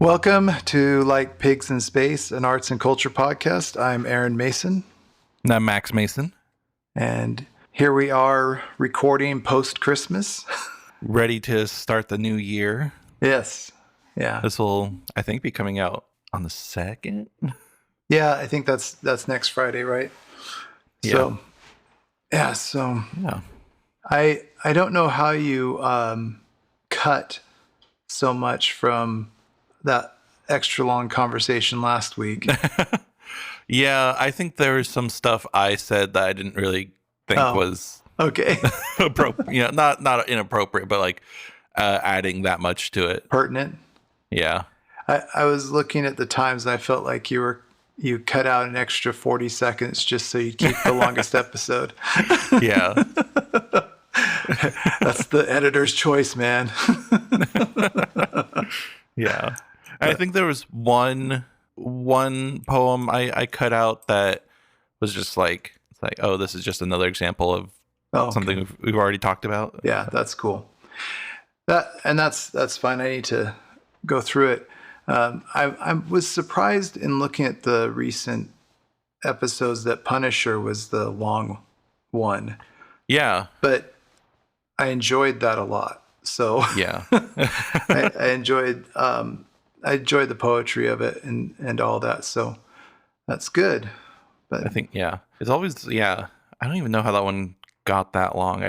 Welcome to Like Pigs in Space, an arts and culture podcast. I'm Aaron Mason. And I'm Max Mason. And here we are recording post-Christmas. Ready to start the new year. Yes. Yeah. This will, I think, be coming out on the 2nd. Yeah, I think that's next Friday, right? Yeah. So I don't know how you cut so much from that extra long conversation last week. Yeah, I think there was some stuff I said that I didn't really think was okay. appropriate. Not inappropriate, but like adding that much to it. Pertinent. Yeah. I was looking at the times and I felt like you cut out an extra 40 seconds just so you'd keep the longest episode. Yeah. That's the editor's choice, man. Yeah. I think there was one poem I cut out that was just like, it's like, oh, this is just another example of something we've already talked about. Yeah, that's cool. That's fine. I need to go through it. I was surprised in looking at the recent episodes that Punisher was the long one. Yeah. But I enjoyed that a lot. So yeah. I enjoyed the poetry of it and all that. So that's good. But I think, it's always, I don't even know how that one got that long.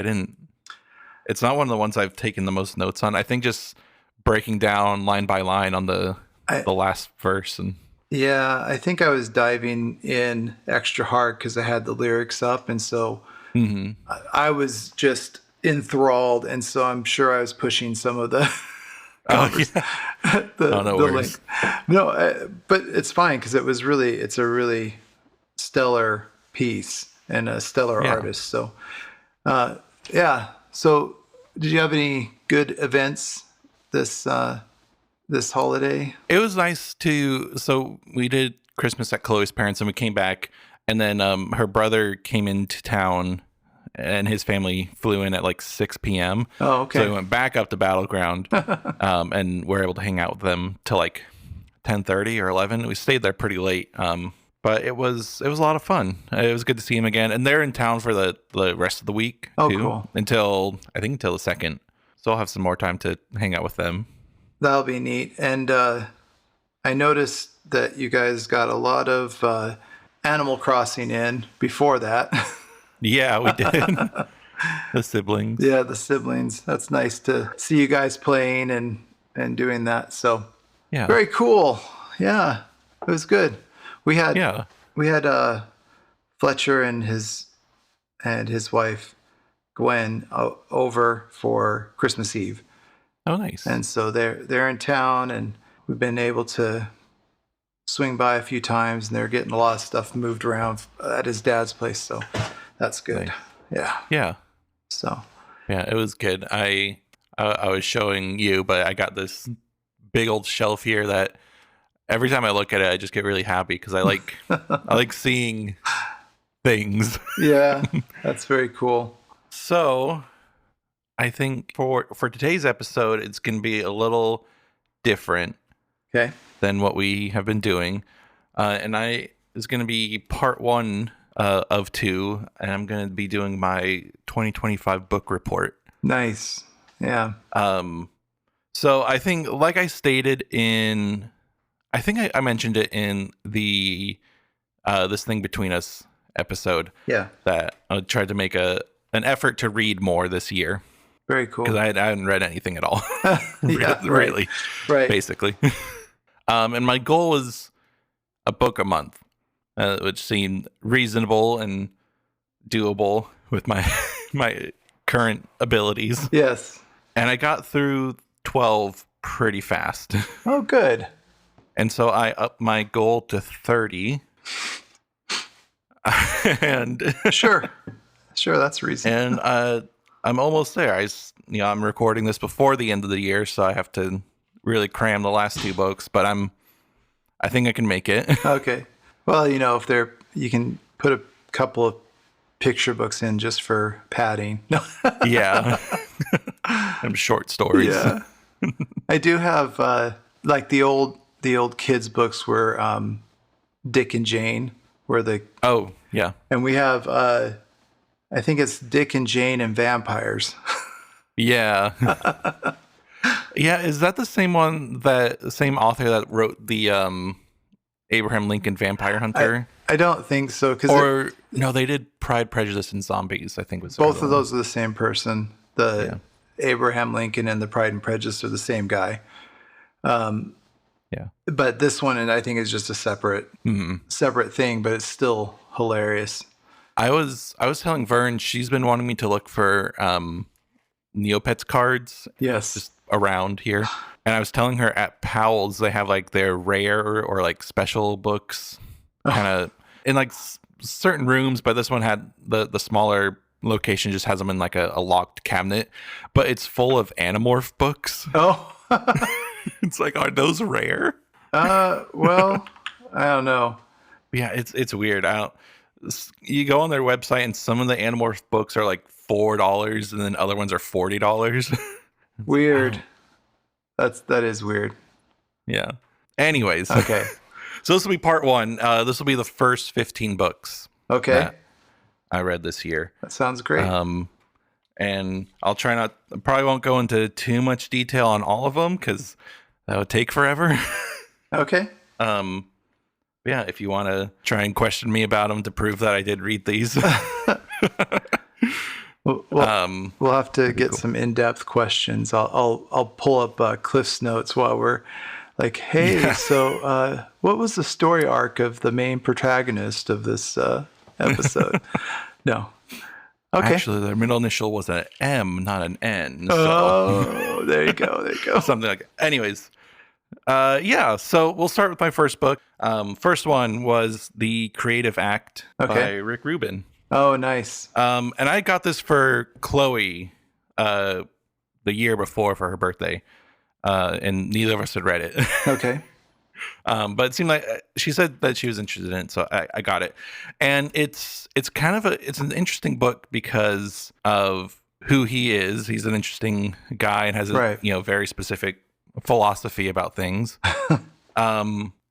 It's not one of the ones I've taken the most notes on. I think just breaking down line by line on the last verse. And yeah, I think I was diving in extra hard because I had the lyrics up. And so I was just enthralled. And so I'm sure I was pushing some of the... no worries. No, but it's fine because it's a really stellar piece and a stellar artist. So, So, did you have any good events this holiday? It was nice so we did Christmas at Chloe's parents and we came back, and then her brother came into town and his family flew in at like 6 p.m. Oh, okay. So we went back up to Battleground and were able to hang out with them till like 10:30 or 11. We stayed there pretty late. But it was a lot of fun. It was good to see him again. And they're in town for the rest of the week too. Cool. Until the 2nd. So I'll have some more time to hang out with them. That'll be neat. And I noticed that you guys got a lot of Animal Crossing in before that. Yeah, we did. The siblings. Yeah, the siblings. That's nice to see you guys playing and doing that. So yeah, very cool. Yeah, it was good. We had Fletcher and his wife Gwen over for Christmas Eve. Oh, nice. And so they're in town, and we've been able to swing by a few times, and they're getting a lot of stuff moved around at his dad's place. So that's good. Nice. Yeah. Yeah. So. Yeah, it was good. I was showing you, but I got this big old shelf here that every time I look at it, I just get really happy because I like seeing things. Yeah, that's very cool. So I think for today's episode, it's going to be a little different than what we have been doing. And it's going to be part 1 of 2, and I'm going to be doing my 2025 book report. Nice. Yeah. So I think, like I stated in... I think I mentioned it in the This Thing Between Us episode. Yeah. That I tried to make an effort to read more this year. Very cool. Because I hadn't read anything at all. Really. Right. Basically. And my goal was a book a month, which seemed reasonable and doable with my current abilities. Yes. And I got through 12 pretty fast. Oh, good. And so I upped my goal to 30. And sure, that's reasonable. And I'm almost there. I'm recording this before the end of the year, so I have to really cram the last 2 books. But I think I can make it. Okay. Well, if you can put a couple of picture books in just for padding. Yeah. And short stories. Yeah. I do have like the old the old kids books were Dick and Jane, Oh, yeah. and we have I think it's Dick and Jane and Vampires. Yeah. Yeah, is that the same same author that wrote the Abraham Lincoln Vampire Hunter? I don't think so. No, they did Pride, Prejudice, and Zombies, I think was both of those are the same person. Abraham Lincoln and the Pride and Prejudice are the same guy. Yeah. But this one, and I think, is just a separate thing, but it's still hilarious. I was telling Vern, she's been wanting me to look for Neopets cards. Yes. Just around here. And I was telling her at Powell's, they have like their rare or like special books kind of in like certain rooms, but this one had the smaller location just has them in like a locked cabinet, but it's full of Animorph books. Oh. It's like, are those rare? Well, I don't know. Yeah, it's weird. You go on their website and some of the Animorph books are like $4 and then other ones are $40. Weird. That is weird. Yeah. Anyways. Okay. So this will be part 1. This will be the first 15 books. Okay. That I read this year. That sounds great. And I'll try not. Probably won't go into too much detail on all of them because that would take forever. Okay. Yeah. If you want to try and question me about them to prove that I did read these. We'll have to get some in-depth questions. I'll pull up Cliff's notes while we're like, hey, so what was the story arc of the main protagonist of this episode? No. Okay. Actually, their middle initial was an M, not an N. So. Oh, there you go. There you go. Something like that. Anyways, yeah. So we'll start with my first book. First one was The Creative Act by Rick Rubin. Oh, nice. And I got this for Chloe the year before for her birthday. And neither of us had read it. Okay. But it seemed like she said that she was interested in it, so I got it. And it's kind of it's an interesting book because of who he is. He's an interesting guy and has a very specific philosophy about things.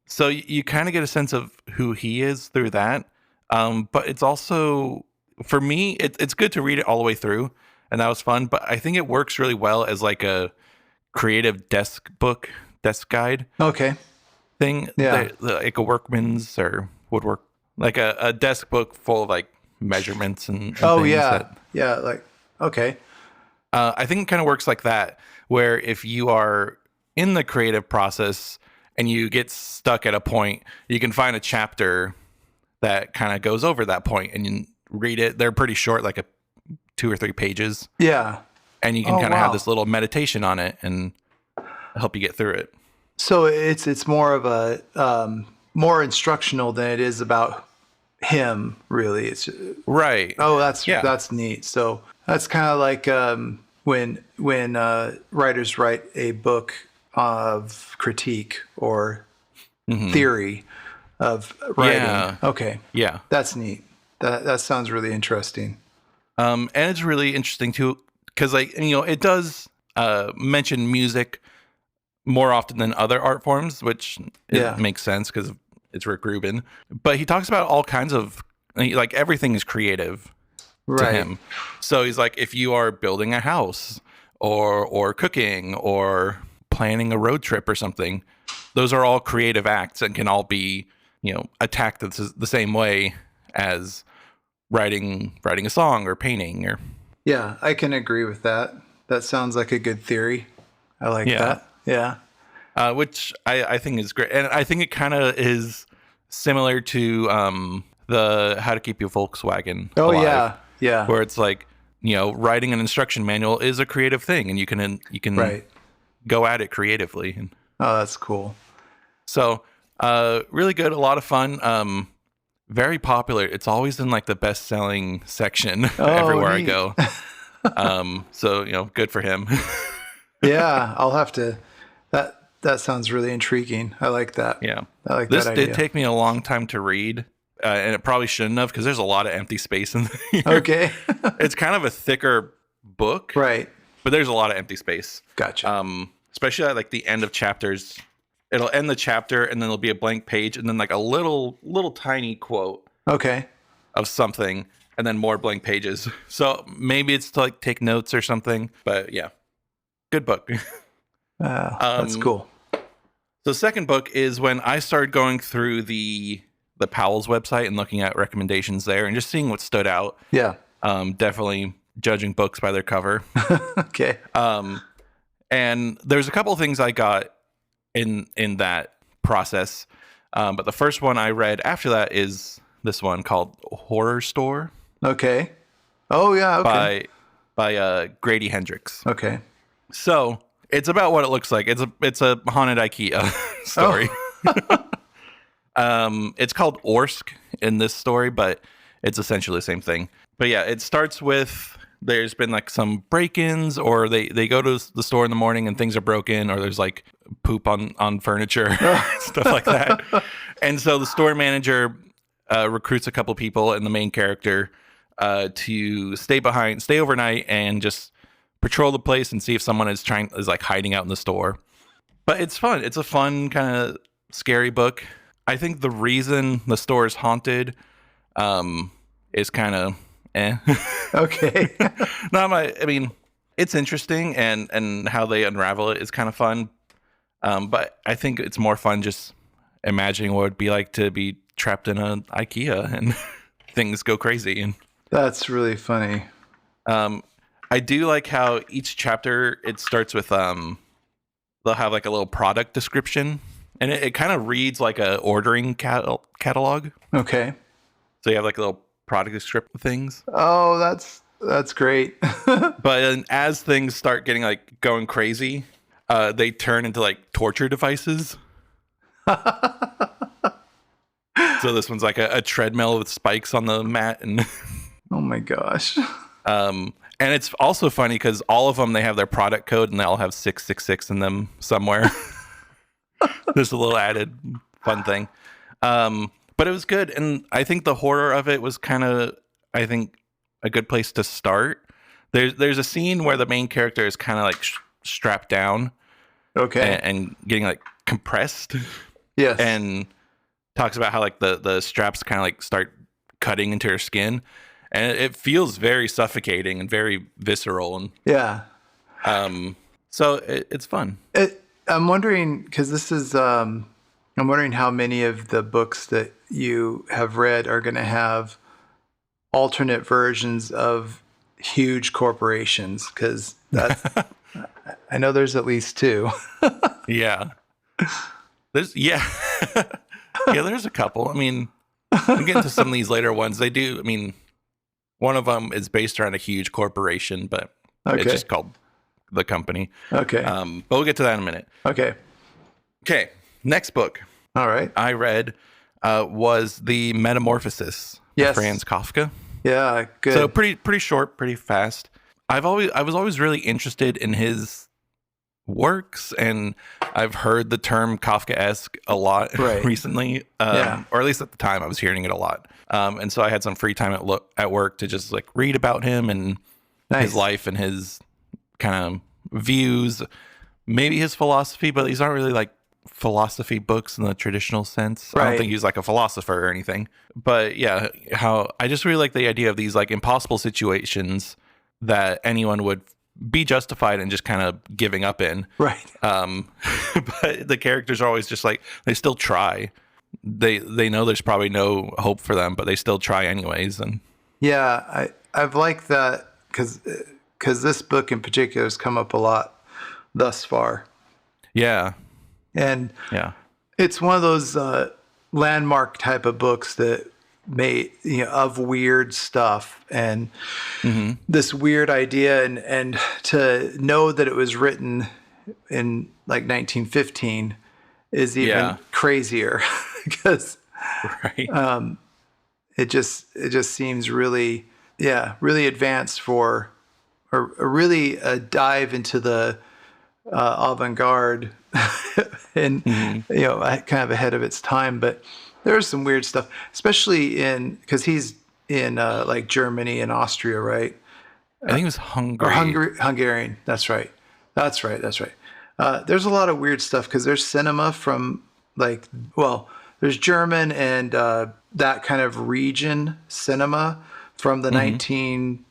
So you kind of get a sense of who he is through that. But it's also, for me, it's good to read it all the way through, and that was fun. But I think it works really well as like a creative desk guide. Okay. Thing. Yeah. Like a workman's or woodwork, like a desk book full of like measurements and oh things yeah. Like, okay. I think it kind of works like that, where if you are in the creative process and you get stuck at a point, you can find a chapter that kind of goes over that point and you read it. They're pretty short, like 2 or 3 pages. Yeah. And you can kind of have this little meditation on it and help you get through it. So it's more of a more instructional than it is about him, really. It's right. Oh, that's neat. So that's kind of like when writers write a book of critique or theory of writing. Yeah. Okay. Yeah. That's neat. That sounds really interesting. And it's really interesting too, because it does mention music more often than other art forms, which makes sense because it's Rick Rubin. But he talks about all kinds of, like, everything is creative to him. So he's like, if you are building a house or cooking or planning a road trip or something, those are all creative acts and can all be, attacked the same way as writing a song or painting or. Yeah, I can agree with that. That sounds like a good theory. I like that. Yeah. Which I think is great. And I think it kind of is similar to the How to Keep Your Volkswagen Alive. Oh, yeah. Yeah. Where it's like, writing an instruction manual is a creative thing and you can go at it creatively. Oh, that's cool. So really good. A lot of fun. Very popular. It's always in like the best-selling section everywhere I go. So, good for him. Yeah, I'll have to. That sounds really intriguing. I like that. Yeah, I like this that idea. Did take me a long time to read, and it probably shouldn't have because there's a lot of empty space in here. Okay, it's kind of a thicker book, right? But there's a lot of empty space. Gotcha. Especially at like the end of chapters, it'll end the chapter, and then there'll be a blank page, and then like a little tiny quote Okay. of something, and then more blank pages. So maybe it's to like take notes or something. But yeah, good book. That's cool. The second book is when I started going through the Powell's website and looking at recommendations there, and just seeing what stood out. Yeah. Definitely judging books by their cover. Okay. And there's a couple of things I got in that process. But the first one I read after that is this one called Horror Store. Okay. Oh yeah. Okay. By Grady Hendrix. Okay. So it's about what it looks like. It's a haunted IKEA story. Oh. It's called Orsk in this story, but it's essentially the same thing. But yeah, it starts with there's been like some break-ins, or they go to the store in the morning and things are broken, or there's like poop on furniture, stuff like that. And so the store manager recruits a couple people and the main character to stay overnight and just patrol the place and see if someone is like hiding out in the store. But it's fun. It's a fun kind of scary book. I think the reason the store is haunted is kind of Okay. I mean, it's interesting, and how they unravel it is kind of fun. But I think it's more fun just imagining what it would be like to be trapped in an IKEA and things go crazy. And that's really funny. I do like how each chapter it starts with they'll have like a little product description, and it kind of reads like a ordering catalog. Okay. So you have like a little product description things. Oh, that's great. But as things start getting like going crazy, they turn into like torture devices. So this one's like a treadmill with spikes on the mat, and oh my gosh. And it's also funny because all of them, they have their product code and they all have 666 in them somewhere. There's a little added fun thing. But it was good. And I think the horror of it was kind of, I think, a good place to start. There's a scene where the main character is kind of like strapped down. Okay. And getting like compressed. Yes. And talks about how like the straps kind of like start cutting into her skin. And it feels very suffocating and very visceral. And yeah. So it's fun. I'm wondering, because this is, I'm wondering how many of the books that you have read are going to have alternate versions of huge corporations, because that's, I know there's at least two. Yeah. There's a couple. I mean, we get into some of these later ones. They do. I mean, one of them is based around a huge corporation, but it's just called The Company. Okay. But we'll get to that in a minute. Okay. Okay. Next book. All right. I read was The Metamorphosis of Franz Kafka. Yeah, good. So pretty short, pretty fast. I was always really interested in his works, and I've heard the term Kafkaesque a lot recently, or at least at the time I was hearing it a lot. And so I had some free time at work to just like read about him and his life and his kind of views, maybe his philosophy, but these aren't really like philosophy books in the traditional sense. I don't think he's like a philosopher or anything, but yeah, how I just really like the idea of these like impossible situations that anyone would be justified in just kind of giving up in. Right. But the characters are always just like, they still try. They know there's probably no hope for them, but they still try anyways. And yeah, I've liked that because this book in particular has come up a lot thus far. Yeah. And it's one of those landmark type of books that of weird stuff and this weird idea, and to know that it was written in like 1915 is even crazier because it just seems really advanced for really a dive into the avant-garde and kind of ahead of its time. But there's some weird stuff, especially because he's in like Germany and Austria, right? I think it was Hungary. Hungarian. That's right. There's a lot of weird stuff because there's cinema from like, well, there's German and that kind of region cinema from the 1912s,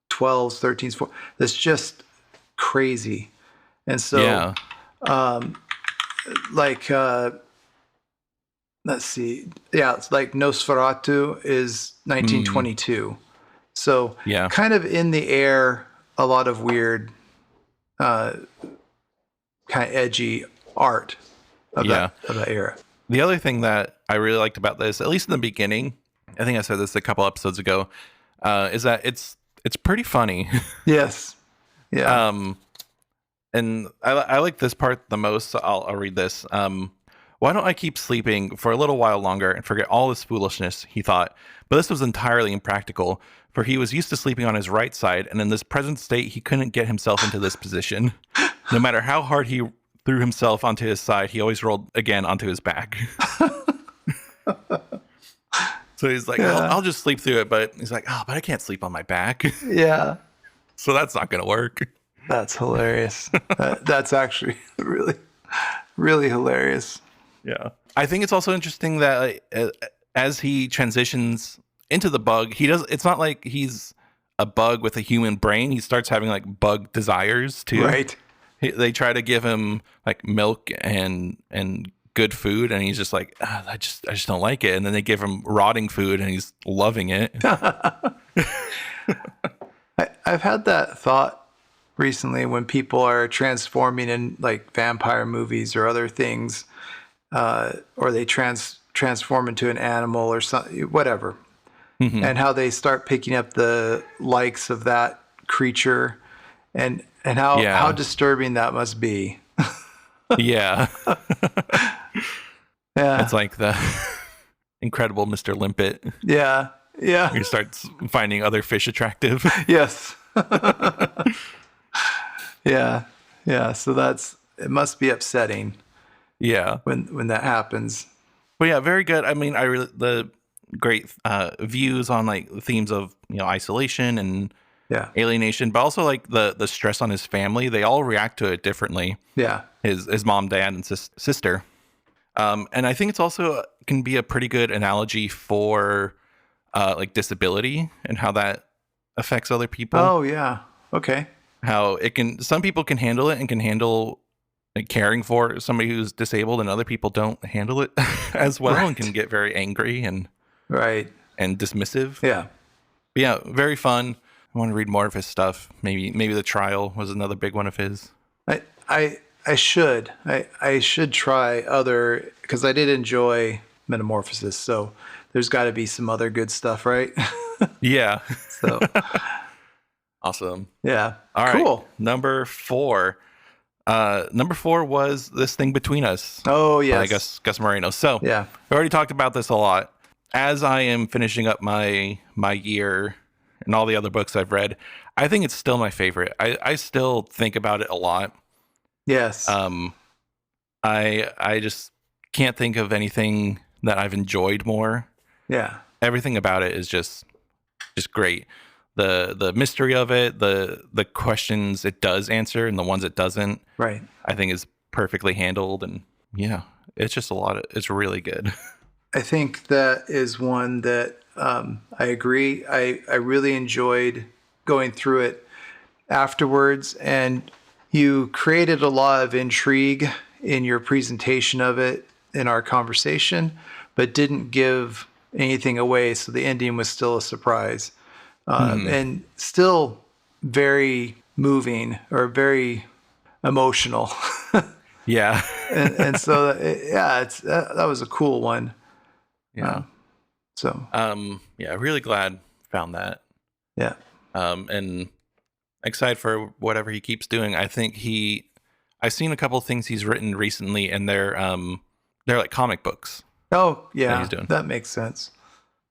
13s, 14s. That's just crazy. And so, like, let's see. Yeah, it's like Nosferatu is 1922. So kind of in the air, a lot of weird, kind of edgy art of that era. The other thing that I really liked about this, at least in the beginning, I think I said this a couple episodes ago, is that it's pretty funny. Yes. Yeah. And I like this part the most. So I'll read this. Why don't I keep sleeping for a little while longer and forget all this foolishness, he thought. But this was entirely impractical, for he was used to sleeping on his right side, and in this present state, he couldn't get himself into this position. No matter how hard he threw himself onto his side, he always rolled again onto his back. So he's like, I'll just sleep through it. But he's like, but I can't sleep on my back. Yeah. So that's not going to work. That's hilarious. That's actually really, really hilarious. Yeah. I think it's also interesting that as he transitions into the bug, it's not like he's a bug with a human brain. He starts having like bug desires too. Right. They try to give him like milk and good food, and he's just like, I just don't like it. And then they give him rotting food, and he's loving it. I've had that thought recently when people are transforming in like vampire movies or other things, or they transform into an animal or something, whatever, and how they start picking up the likes of that creature, and how disturbing that must be. Yeah. Yeah. It's like the Incredible Mr. Limpet. Yeah. Yeah. He starts finding other fish attractive. Yes. Yeah. Yeah. So it must be upsetting. Yeah. When that happens. But yeah, very good. I mean, the great views on like themes of, isolation and alienation, but also like the stress on his family. They all react to it differently. Yeah. His mom, dad, and sister. And I think it's also can be a pretty good analogy for like disability and how that affects other people. Oh yeah. Okay. How some people can handle it and can handle like caring for somebody who's disabled, and other people don't handle it as well and can get very angry and dismissive. Yeah. But yeah, very fun. I want to read more of his stuff. Maybe The Trial was another big one of his. I should try other, because I did enjoy Metamorphosis, so there's got to be some other good stuff, right? Yeah. So awesome. Yeah. All right. Cool. Number 4. Number 4 was This Thing Between Us. Oh yes. I guess Gus Moreno. So yeah, I already talked about this a lot. As I am finishing up my year and all the other books I've read, I think it's still my favorite. I still think about it a lot. Yes. I just can't think of anything that I've enjoyed more. Yeah. Everything about it is just great. The mystery of it, the questions it does answer and the ones it doesn't, right, I think is perfectly handled. And yeah, it's just it's really good. I think that is one that I agree. I really enjoyed going through it afterwards, and you created a lot of intrigue in your presentation of it in our conversation, but didn't give anything away. So the ending was still a surprise, and still very moving or very emotional. Yeah. and so, that was a cool one. Yeah. Yeah, really glad found that. Yeah. And excited for whatever he keeps doing. I think I've seen a couple of things he's written recently, and they're like comic books. Oh yeah, that he's doing. That makes sense.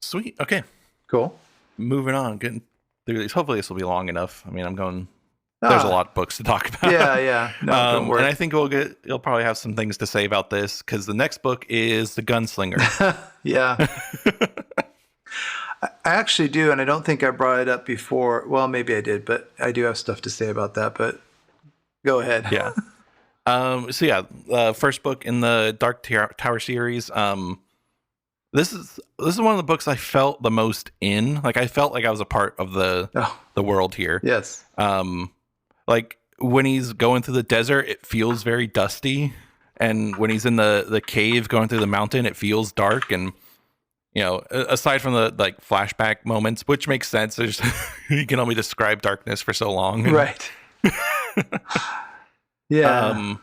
Sweet. Okay. Cool. Moving on. Getting through these. Hopefully this will be long enough. I mean, there's a lot of books to talk about. Yeah. No, don't worry. And I think you'll probably have some things to say about this, because the next book is The Gunslinger. Yeah. I actually do, and I don't think I brought it up before. Well, maybe I did, but I do have stuff to say about that, but go ahead. Yeah. So yeah, first book in the Dark Tower series. This is one of the books I felt the most in. Like I felt like I was a part of the world here. Yes. Like when he's going through the desert, it feels very dusty, and when he's in the cave going through the mountain, it feels dark. And aside from the like flashback moments, which makes sense, there's you can only describe darkness for so long, right? Yeah.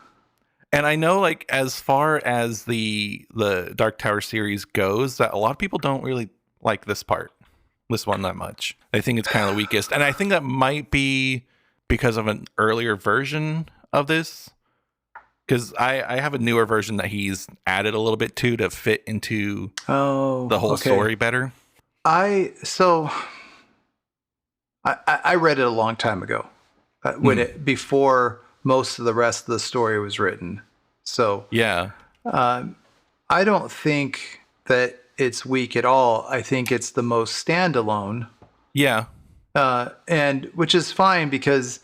And I know, like, as far as the Dark Tower series goes, that a lot of people don't really like this one that much. They think it's kind of the weakest, and I think that might be because of an earlier version of this. Because I have a newer version that he's added a little bit to fit into the whole story better. I read it a long time ago, before most of the rest of the story was written. So yeah, I don't think that it's weak at all. I think it's the most standalone. Yeah, and which is fine because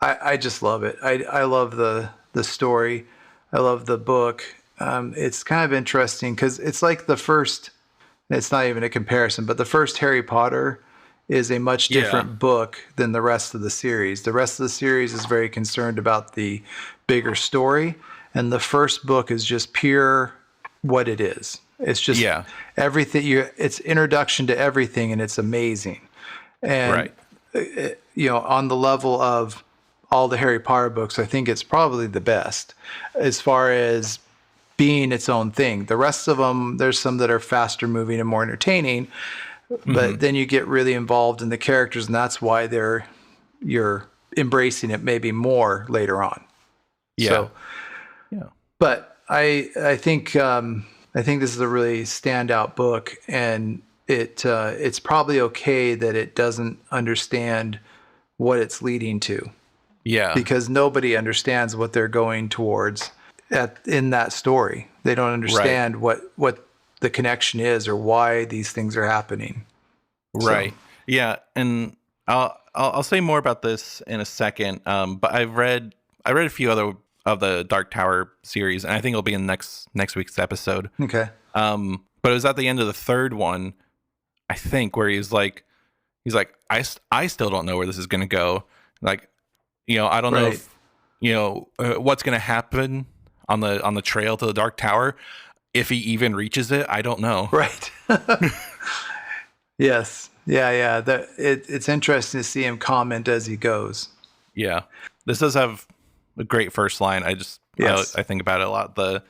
I just love it. I love the story. I love the book. It's kind of interesting because it's like the first. It's not even a comparison, but the first Harry Potter is a much different book than the rest of the series. The rest of the series is very concerned about the bigger story, and the first book is just pure what it is. It's just everything. It's introduction to everything, and it's amazing. And on the level of all the Harry Potter books, I think it's probably the best as far as being its own thing. The rest of them, there's some that are faster moving and more entertaining, but then you get really involved in the characters, and that's why you're embracing it maybe more later on. But I think this is a really standout book, and it's probably okay that it doesn't understand what it's leading to. Yeah, because nobody understands what they're going towards in that story. They don't understand what the connection is or why these things are happening. Right. So. Yeah, and I'll say more about this in a second. But I read a few other of the Dark Tower series, and I think it'll be in next week's episode. Okay. But it was at the end of the third one, I think, where he's like, I still don't know where this is going to go. Like, I don't know if, what's going to happen on the trail to the Dark Tower. If he even reaches it, I don't know. Right. Yes. Yeah. It's interesting to see him comment as he goes. Yeah. This does have a great first line. I think about it a lot. The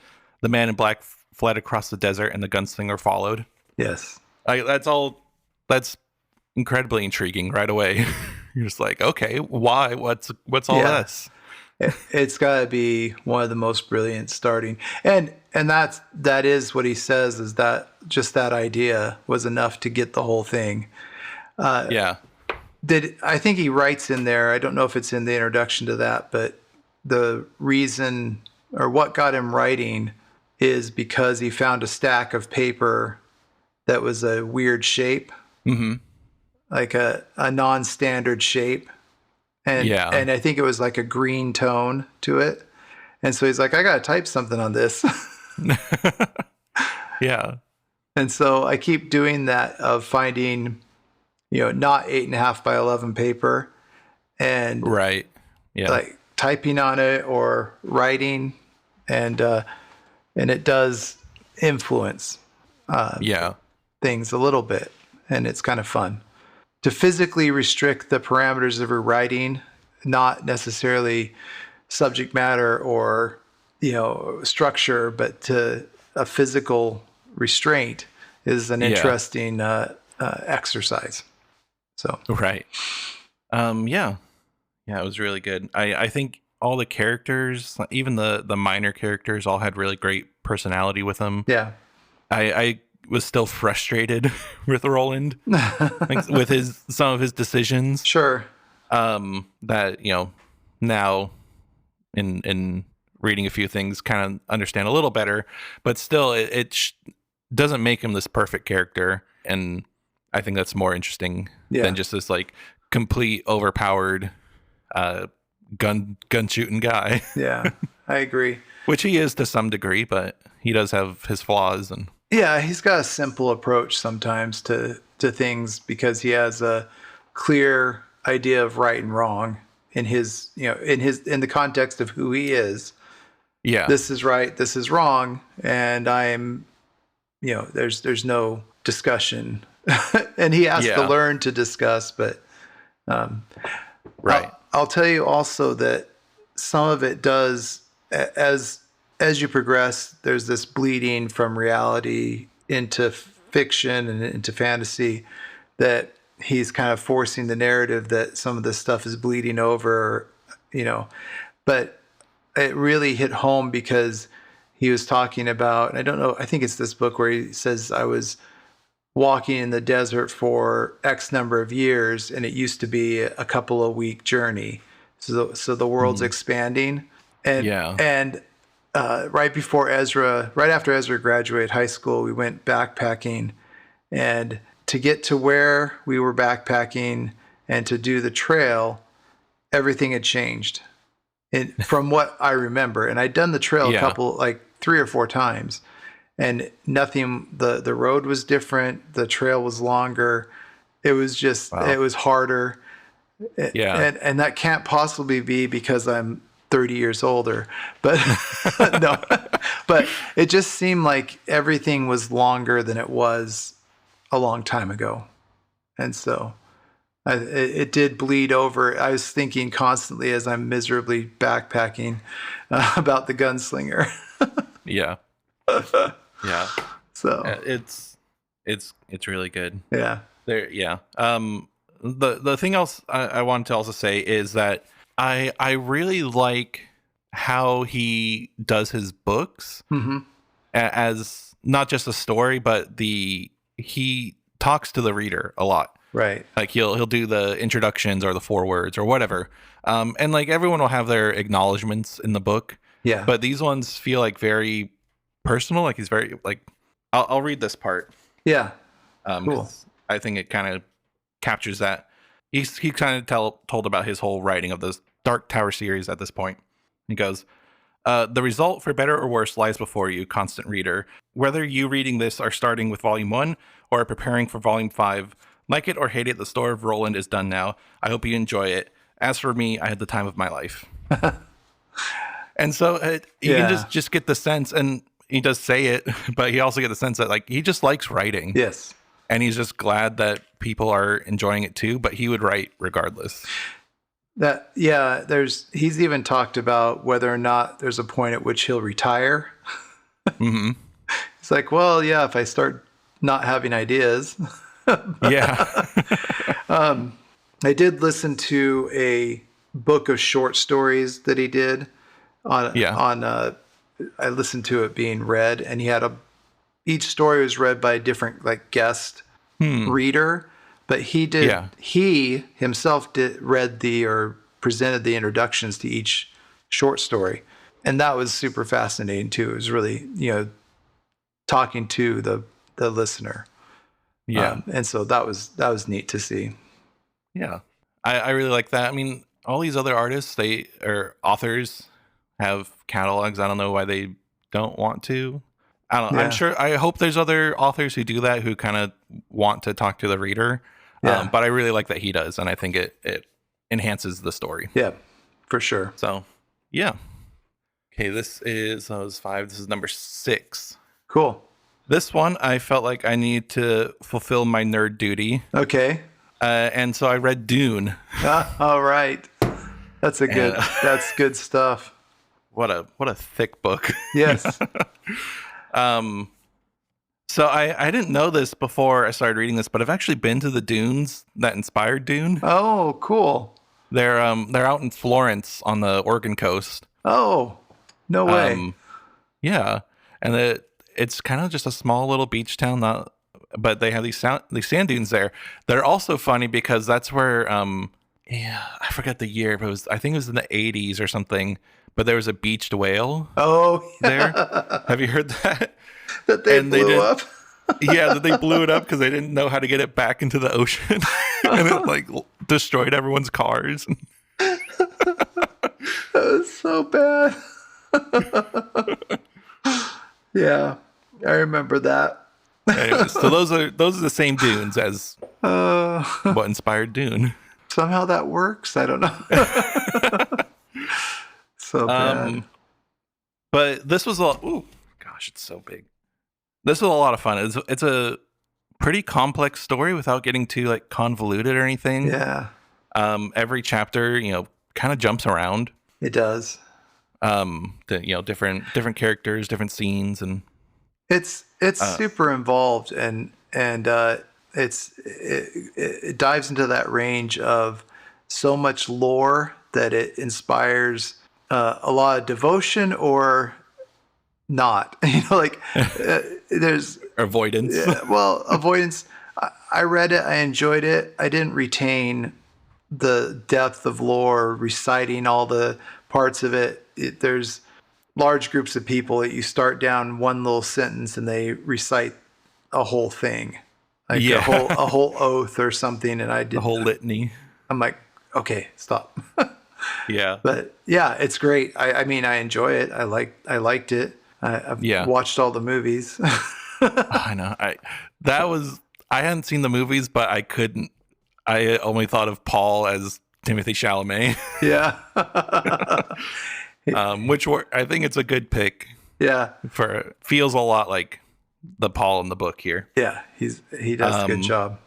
man in black fled across the desert and the gunslinger followed. Yes. That's incredibly intriguing right away. You're just like, okay, why? What's all this? It's got to be one of the most brilliant starting, and that is what he says, is that just that idea was enough to get the whole thing. I think he writes in there, I don't know if it's in the introduction to that, but the reason or what got him writing is because he found a stack of paper that was a weird shape. Mm-hmm. Like a non-standard shape. And I think it was like a green tone to it. And so he's like, I got to type something on this. Yeah. And so I keep doing that of finding, not 8.5 by 11 paper and like typing on it or writing. And it does influence things a little bit. And it's kind of fun. To physically restrict the parameters of your writing, not necessarily subject matter or structure, but to a physical restraint is an interesting exercise. So it was really good. I think all the characters, even the minor characters, all had really great personality with them. Yeah, I was still frustrated with Roland, with some of his decisions. Sure. That now in reading a few things, kind of understand a little better, but still, it doesn't make him this perfect character, and I think that's more interesting than just this like complete overpowered gun shooting guy. Yeah. I agree. Which he is to some degree, but he does have his flaws. And yeah, he's got a simple approach sometimes to things because he has a clear idea of right and wrong in his, in the context of who he is. Yeah. This is right, this is wrong, and I'm, there's no discussion. And he has to learn to discuss, but right. I'll tell you also that some of it does, as you progress, there's this bleeding from reality into fiction and into fantasy, that he's kind of forcing the narrative that some of this stuff is bleeding over, but it really hit home because he was talking about, and I don't know, I think it's this book where he says, I was walking in the desert for X number of years, and it used to be a couple of week journey. So the world's expanding. And right after Ezra graduated high school, we went backpacking, and to get to where we were backpacking and to do the trail, everything had changed. From what I remember, and I'd done the trail a couple, like 3 or 4 times, and nothing. The road was different. The trail was longer. It was just It was harder. Yeah, and that can't possibly be because I'm 30 years older, but no. But it just seemed like everything was longer than it was a long time ago, and so. It did bleed over. I was thinking constantly as I'm miserably backpacking about the gunslinger. Yeah. So it's really good. Yeah. There. Yeah. The thing else I wanted to also say is that I really like how he does his books as not just a story, but he talks to the reader a lot. Right. Like he'll do the introductions or the forewords or whatever. And like everyone will have their acknowledgments in the book. Yeah. But these ones feel like very personal. Like he's very like, I'll read this part. Yeah. Cool. I think it kind of captures that. He kind of told about his whole writing of this Dark Tower series at this point. He goes, the result, for better or worse, lies before you, constant reader. Whether you reading this are starting with volume 1 or are preparing for volume 5, like it or hate it, the story of Roland is done now. I hope you enjoy it. As for me, I had the time of my life. And so you can just get the sense, and he does say it, but he also get the sense that like he just likes writing. Yes. And he's just glad that people are enjoying it too, but he would write regardless. He's even talked about whether or not there's a point at which he'll retire. Mm-hmm. It's like, well, yeah, if I start not having ideas. Yeah. I did listen to a book of short stories that he did I listened to it being read, and he had each story was read by a different like guest reader, but he himself read or presented the introductions to each short story. And that was super fascinating too. It was really, talking to the listener. Yeah. And so that was neat to see. Yeah. I really like that. I mean, all these other artists, authors have catalogs. I don't know why they don't want to. I don't know. Yeah. I hope there's other authors who do that, who kind of want to talk to the reader. Yeah. But I really like that he does. And I think it enhances the story. Yeah, for sure. So, yeah. Okay. This is 5. This is number 6. Cool. This one, I felt like I need to fulfill my nerd duty. Okay. And so I read Dune. All right. That's good stuff. What a thick book. Yes. So I didn't know this before I started reading this, but I've actually been to the dunes that inspired Dune. Oh, cool. They're out in Florence on the Oregon coast. Oh, no way. Yeah. And it's kind of just a small little beach town, but they have these sand dunes there. They're also funny because that's where I forget the year, but I think it was in the 80s or something. But there was a beached whale. Oh, there. Have you heard that? That they blew up. Yeah, that they blew it up because they didn't know how to get it back into the ocean, and it like destroyed everyone's cars. That was so bad. Yeah, I remember that. Anyways, so those are the same dunes as what inspired Dune. Somehow that works. I don't know. So bad. But this was ooh, gosh, it's so big. This was a lot of fun. It's a pretty complex story without getting too like convoluted or anything. Yeah. Every chapter, kind of jumps around. It does. Different characters, different scenes, and it's super involved, and it dives into that range of so much lore that it inspires a lot of devotion or not. There's avoidance. Avoidance. I read it. I enjoyed it. I didn't retain the depth of lore, reciting all the parts of it. There's large groups of people that you start down one little sentence and they recite a whole thing, like a whole oath or something. And I did the whole litany. I'm like, okay, stop. Yeah. But yeah, it's great. I mean, I enjoy it. I liked it. I've watched all the movies. I know. I hadn't seen the movies, but I only thought of Paul as Timothy Chalamet. Yeah. I think it's a good pick. Yeah. Feels a lot like the Paul in the book here. Yeah, he does a good job.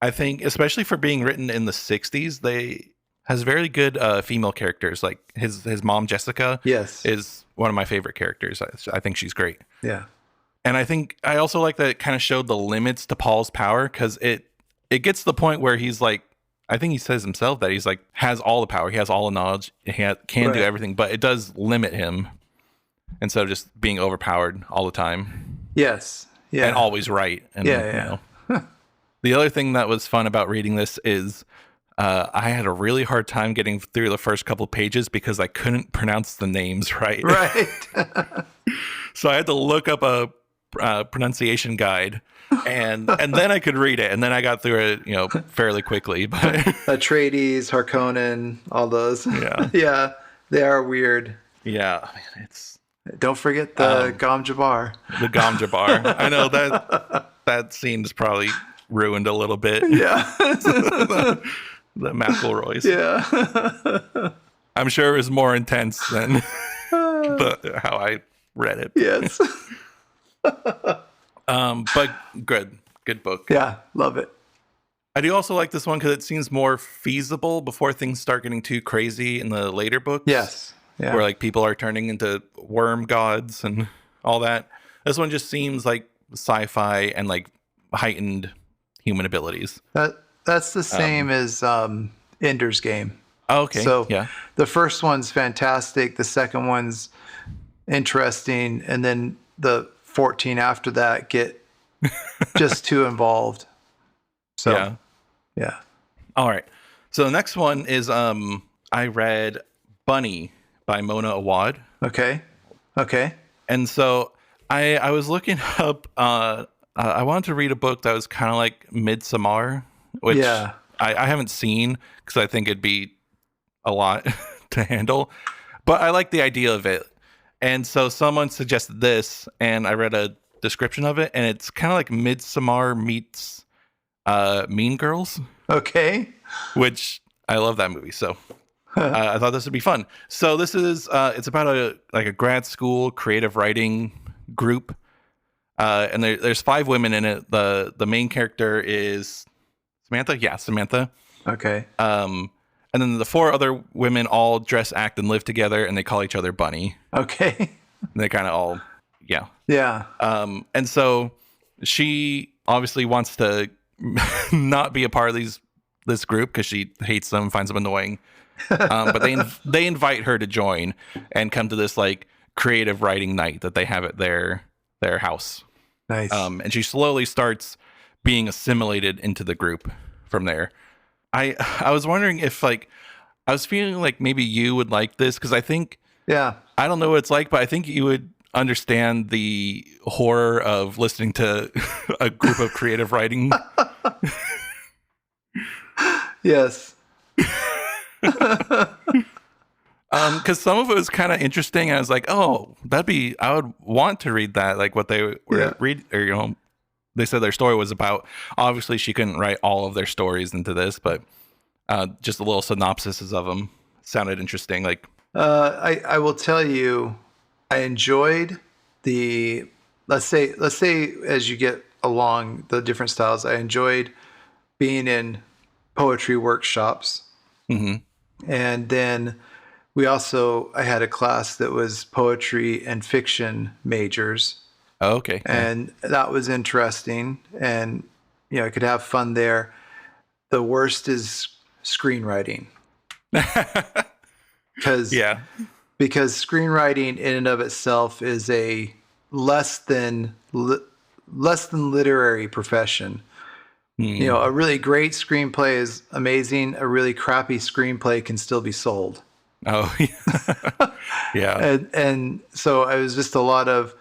I think, especially for being written in the 60s, has very good female characters. Like his mom, Jessica, is one of my favorite characters. I think she's great. Yeah. And I also like that it kind of showed the limits to Paul's power, because it gets to the point where he's like, I think he says himself that he's like, has all the power. He has all the knowledge. He can do everything, but it does limit him instead of just being overpowered all the time. Yes. Yeah. And always right. And, the other thing that was fun about reading this is I had a really hard time getting through the first couple pages because I couldn't pronounce the names right. Right. So I had to look up a pronunciation guide, and then I could read it, and then I got through it, fairly quickly. But Atreides, Harkonnen, all those. Yeah. Yeah, they are weird. Yeah, it's. Don't forget the Gom Jabbar. The Gom Jabbar. I know that scene's probably ruined a little bit. Yeah. the McElroys. Yeah. I'm sure it was more intense than how I read it. Yes. But good book. Yeah, love it. I do also like this one because it seems more feasible before things start getting too crazy in the later books. Yes. Yeah. Where like people are turning into worm gods and all that. This one just seems like sci-fi and like heightened human abilities. That's the same as Ender's Game. Oh, okay. So yeah, the first one's fantastic. The second one's interesting, and then the 14 after that get just too involved. So yeah. All right. So the next one is I read Bunny by Mona Awad. Okay. And so I was looking up I wanted to read a book that was kind of like Midsommar, which I haven't seen because I think it'd be a lot to handle, but I like the idea of it. And so someone suggested this, and I read a description of it, and it's kind of like Midsommar meets Mean Girls. Okay. Which I love that movie, so I thought this would be fun. So this is it's about a grad school creative writing group, and there's 5 women in it. The main character is Samantha. Yeah, Samantha. Okay. And then the 4 other women all dress, act, and live together, and they call each other Bunny. Okay. And they kind of all, yeah. Yeah. And so she obviously wants to not be a part of this group because she hates them, finds them annoying. But they invite her to join and come to this like creative writing night that they have at their house. Nice. And she slowly starts being assimilated into the group from there. I was wondering if I was feeling like maybe you would like this because I think I don't know what it's like, but I think you would understand the horror of listening to a group of creative writing. Yes. Because some of it was kind of interesting. And I was like, oh, I would want to read that. Like what they were read, or they said their story was about. Obviously, she couldn't write all of their stories into this, but just a little synopsises of them sounded interesting. Like, I will tell you, I enjoyed the let's say as you get along the different styles, I enjoyed being in poetry workshops, and then I had a class that was poetry and fiction majors. Oh, okay. And that was interesting. And, I could have fun there. The worst is screenwriting. Because screenwriting in and of itself is a less than literary profession. A really great screenplay is amazing. A really crappy screenplay can still be sold. Oh, yeah. And so it was just a lot of,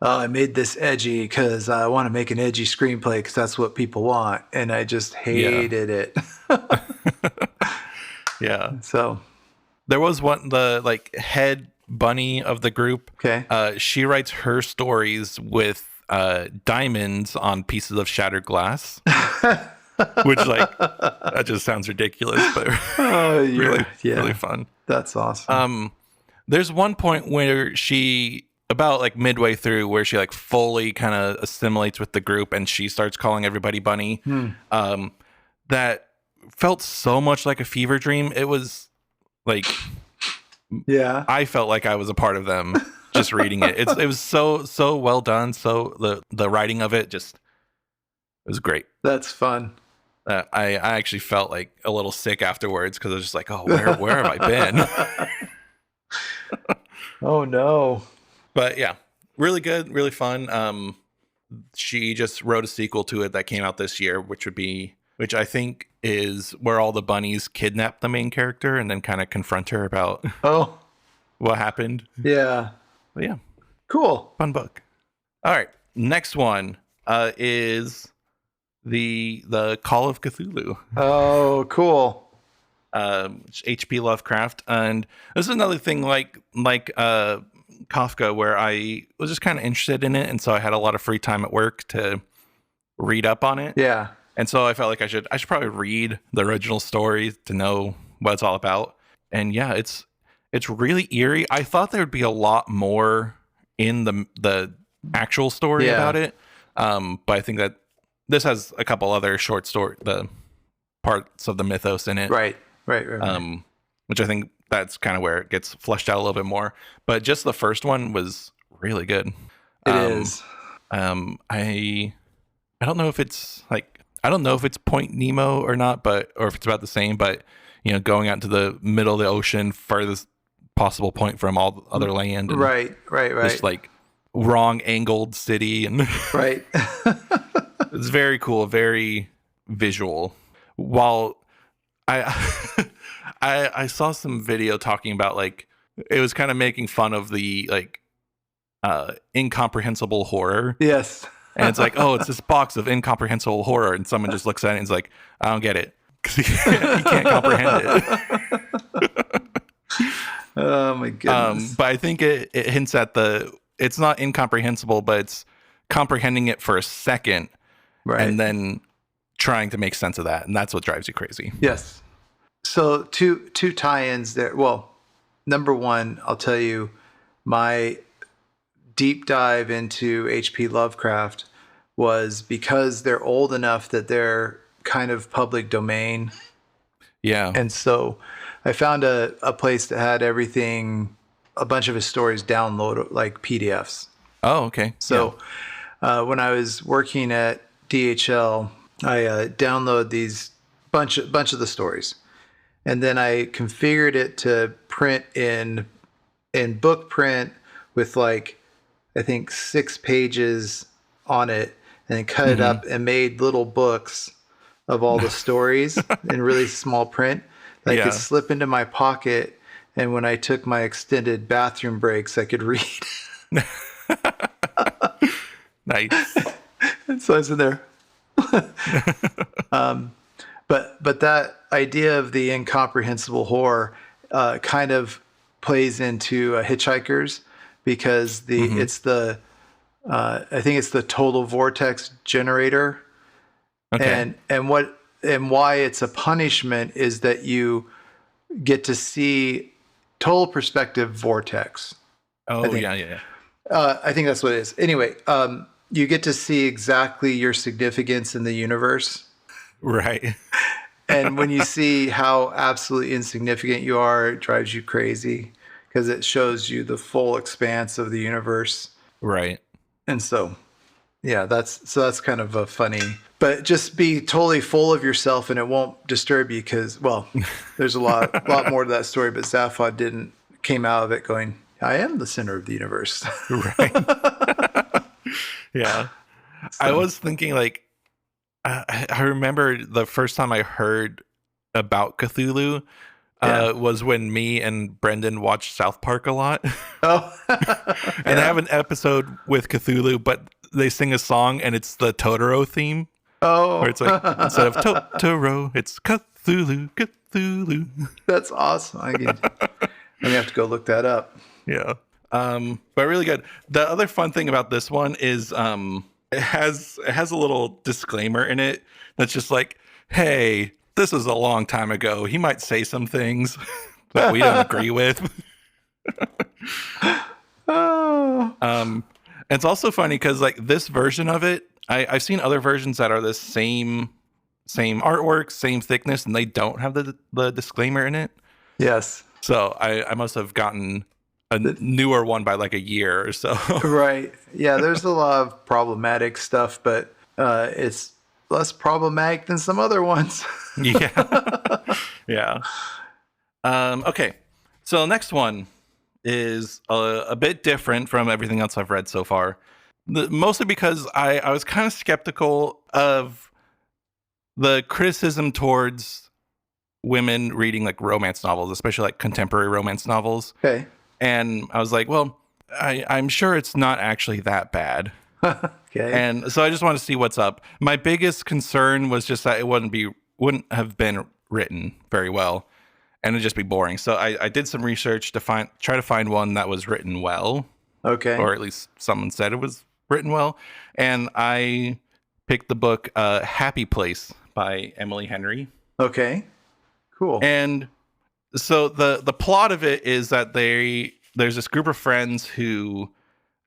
I made this edgy because I want to make an edgy screenplay because that's what people want. And I just hated it. Yeah. So there was the head bunny of the group. Okay. She writes her stories with diamonds on pieces of shattered glass. Which that just sounds ridiculous, but really fun. That's awesome. There's one point where she, about midway through, where she fully kind of assimilates with the group and she starts calling everybody bunny. That felt so much like a fever dream. It was I felt like I was a part of them just reading it. It was so well done. So the writing of it just, it was great. That's fun. I actually felt a little sick afterwards because I was just like, oh, where have I been? Oh no. But yeah, really good, really fun. She just wrote a sequel to it that came out this year, which I think is where all the bunnies kidnap the main character and then kind of confront her about what happened. Yeah. But yeah. Cool. Fun book. All right. Next one is the Call of Cthulhu. Oh, cool. H.P. Lovecraft. And this is another thing like Kafka, where I was just kind of interested in it, and so I had a lot of free time at work to read up on it. Yeah. And so I felt like I should probably read the original story to know what it's all about. And yeah, it's really eerie. I thought there would be a lot more in the actual story about it. But I think that this has a couple other short story, the parts of the mythos in it. Right. Which I think that's kind of where it gets fleshed out a little bit more. But just the first one was really good. It is. I don't know if it's Point Nemo or not, or if it's about the same, but going out to the middle of the ocean, farthest possible point from all other land. And right. This wrong angled city and right. It's very cool, very visual. While I saw some video talking about it was kind of making fun of the incomprehensible horror. Yes. And it's it's this box of incomprehensible horror, and someone just looks at it and is like, I don't get it, because he can't comprehend it. Oh my goodness. But I think it hints at it's not incomprehensible, but it's comprehending it for a second, right, and then trying to make sense of that, and that's what drives you crazy. Yes. So two tie-ins there. Well, number one, I'll tell you, my deep dive into H.P. Lovecraft was because they're old enough that they're kind of public domain. Yeah. And so I found a place that had everything, a bunch of his stories download like PDFs. Oh, okay. So when I was working at DHL, I download these bunch of the stories. And then I configured it to print in book print with I think 6 pages on it, and then cut it up and made little books of all the stories in really small print that I could slip into my pocket, and when I took my extended bathroom breaks, I could read. Nice. And so I was in there. But that idea of the incomprehensible horror kind of plays into Hitchhikers because I think it's the total vortex generator. Okay. And why it's a punishment is that you get to see total perspective vortex. Oh, yeah. I think that's what it is. Anyway, you get to see exactly your significance in the universe. Right. And when you see how absolutely insignificant you are, it drives you crazy because it shows you the full expanse of the universe. Right. And so, yeah, that's kind of a funny, but just be totally full of yourself and it won't disturb you because, well, there's a lot more to that story, but Zaphod came out of it going, I am the center of the universe. Right. Yeah. So. I was thinking like, I remember the first time I heard about Cthulhu was when me and Brendan watched South Park a lot. Oh. And they have an episode with Cthulhu, but they sing a song and it's the Totoro theme. Oh. Where it's like, instead of Totoro, it's Cthulhu. That's awesome. I'm going to have to go look that up. Yeah. But really good. The other fun thing about this one is it has a little disclaimer in it that's just like, hey, this is a long time ago. He might say some things that we don't agree with. It's also funny because like this version of it, I've seen other versions that are the same artwork, same thickness, and they don't have the disclaimer in it. Yes. So I must have gotten a newer one by like a year or so. Right. Yeah, there's a lot of problematic stuff, but it's less problematic than some other ones. Yeah. Yeah. Okay. So the next one is a bit different from everything else I've read so far. Mostly because I was kind of skeptical of the criticism towards women reading like romance novels, especially like contemporary romance novels. Okay. And I was like, well, I'm sure it's not actually that bad. Okay. And so I just want to see what's up. My biggest concern was just that it wouldn't have been written very well and it'd just be boring. So I did some research to try to find one that was written well. Okay. Or at least someone said it was written well. And I picked the book Happy Place by Emily Henry. Okay. Cool. And so the plot of it is that there's this group of friends who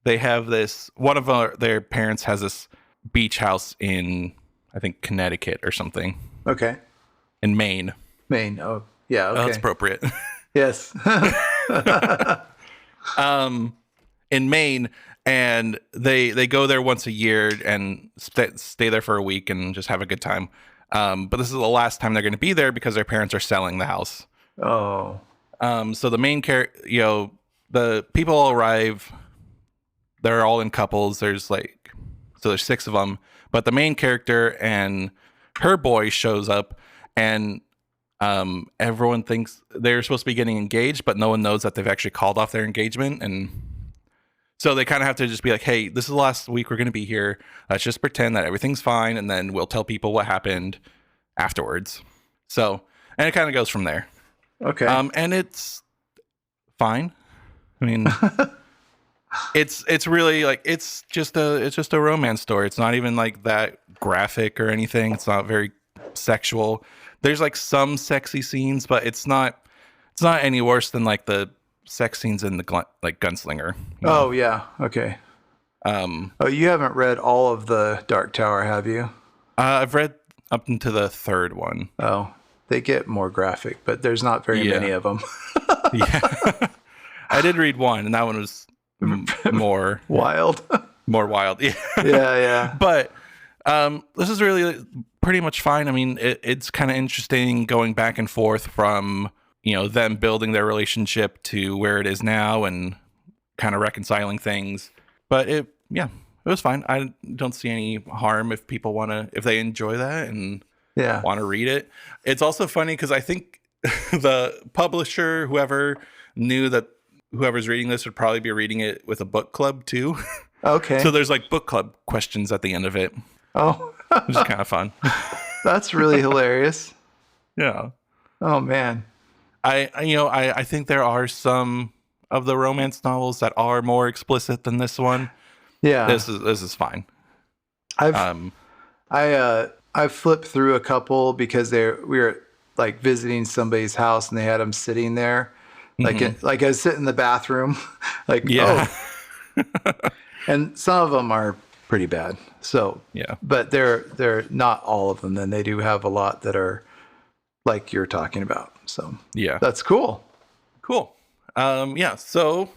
they have this, one of their parents has this beach house in, I think, Connecticut or something. Okay. In Maine. Maine. Oh, yeah. Okay. Oh, that's appropriate. Yes. In Maine, and they go there once a year and stay there for a week and just have a good time. But this is the last time they're going to be there because their parents are selling the house. Oh. So the main character, the people all arrive. They're all in couples. There's 6 of them, but the main character and her boy shows up, and everyone thinks they're supposed to be getting engaged, but no one knows that they've actually called off their engagement. And so they kind of have to just be like, hey, this is the last week we're going to be here. Let's just pretend that everything's fine. And then we'll tell people what happened afterwards. So, and it kind of goes from there. Okay. And it's fine. I mean, it's really like, it's just a romance story. It's not even like that graphic or anything. It's not very sexual. There's like some sexy scenes, but it's not any worse than like the sex scenes in the Gunslinger. Oh yeah. Okay. You haven't read all of the Dark Tower, have you? I've read up into the 3rd one. Oh, they get more graphic, but there's not very many of them. Yeah. I did read one, and that one was more wild. More wild. Yeah. Yeah. But this is really pretty much fine. I mean, it's kind of interesting going back and forth from, them building their relationship to where it is now and kind of reconciling things. But it was fine. I don't see any harm if people if they enjoy that and want to read it. It's also funny because I think the publisher, whoever, knew that whoever's reading this would probably be reading it with a book club too. Okay. So there's like book club questions at the end of it. Oh. Which is kind of fun. That's really hilarious. Yeah. Oh man. I think there are some of the romance novels that are more explicit than this one. Yeah. This is fine. I flipped through a couple because we were like visiting somebody's house and they had them sitting there, like I was sitting in the bathroom, like yeah. And some of them are pretty bad. So yeah, but they're not all of them. Then they do have a lot that are like you're talking about. So yeah, that's cool. Cool. Yeah. So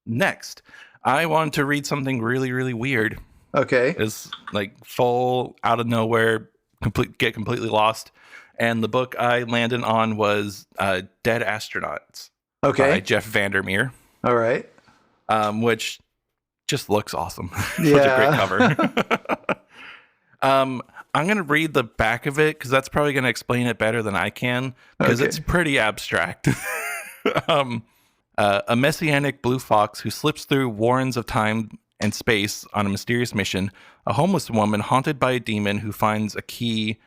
next, I want to read something really, really weird. Okay. It's like full out of nowhere, get completely lost. And the book I landed on was Dead Astronauts. Okay. By Jeff Vandermeer. All right. Which just looks awesome. Yeah. Such a great cover. I'm going to read the back of it because that's probably going to explain it better than I can because it's pretty abstract. A messianic blue fox who slips through warrens of time and space on a mysterious mission, a homeless woman haunted by a demon who finds a key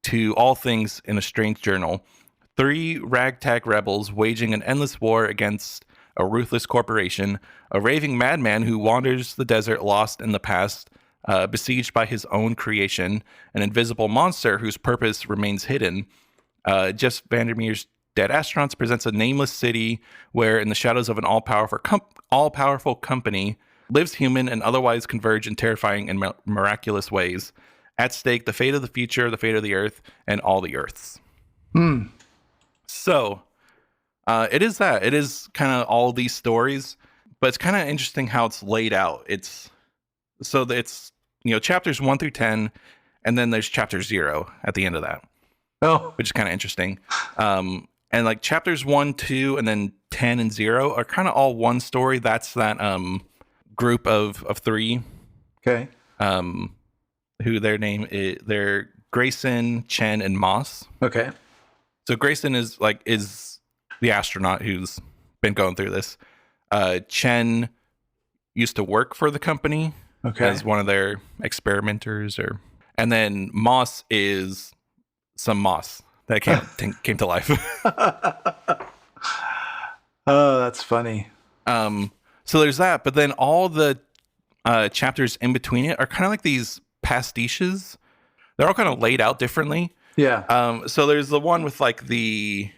to all things in a strange journal, 3 ragtag rebels waging an endless war against a ruthless corporation, a raving madman who wanders the desert lost in the past, besieged by his own creation, an invisible monster whose purpose remains hidden. Jeff Vandermeer's Dead Astronauts presents a nameless city where, in the shadows of an all-powerful company, lives human and otherwise converge in terrifying and miraculous ways. At stake, the fate of the future, the fate of the Earth, and all the Earths. So, it is that. It is kind of all these stories, but it's kind of interesting how it's laid out. It's chapters 1 through 10, and then there's chapter 0 at the end of that. Oh, which is kind of interesting. And like chapters 1, 2, and then 10 and 0 are kind of all one story. That's that group of 3. Okay. Who their name is, they're Grayson, Chen, and Moss. Okay. So Grayson is the astronaut who's been going through this. Chen used to work for the company as one of their experimenters, and then Moss is some moss that came to life. Oh, that's funny. So there's that, but then all the chapters in between it are kind of like these pastiches. They're all kind of laid out differently. Yeah. So there's the one with like the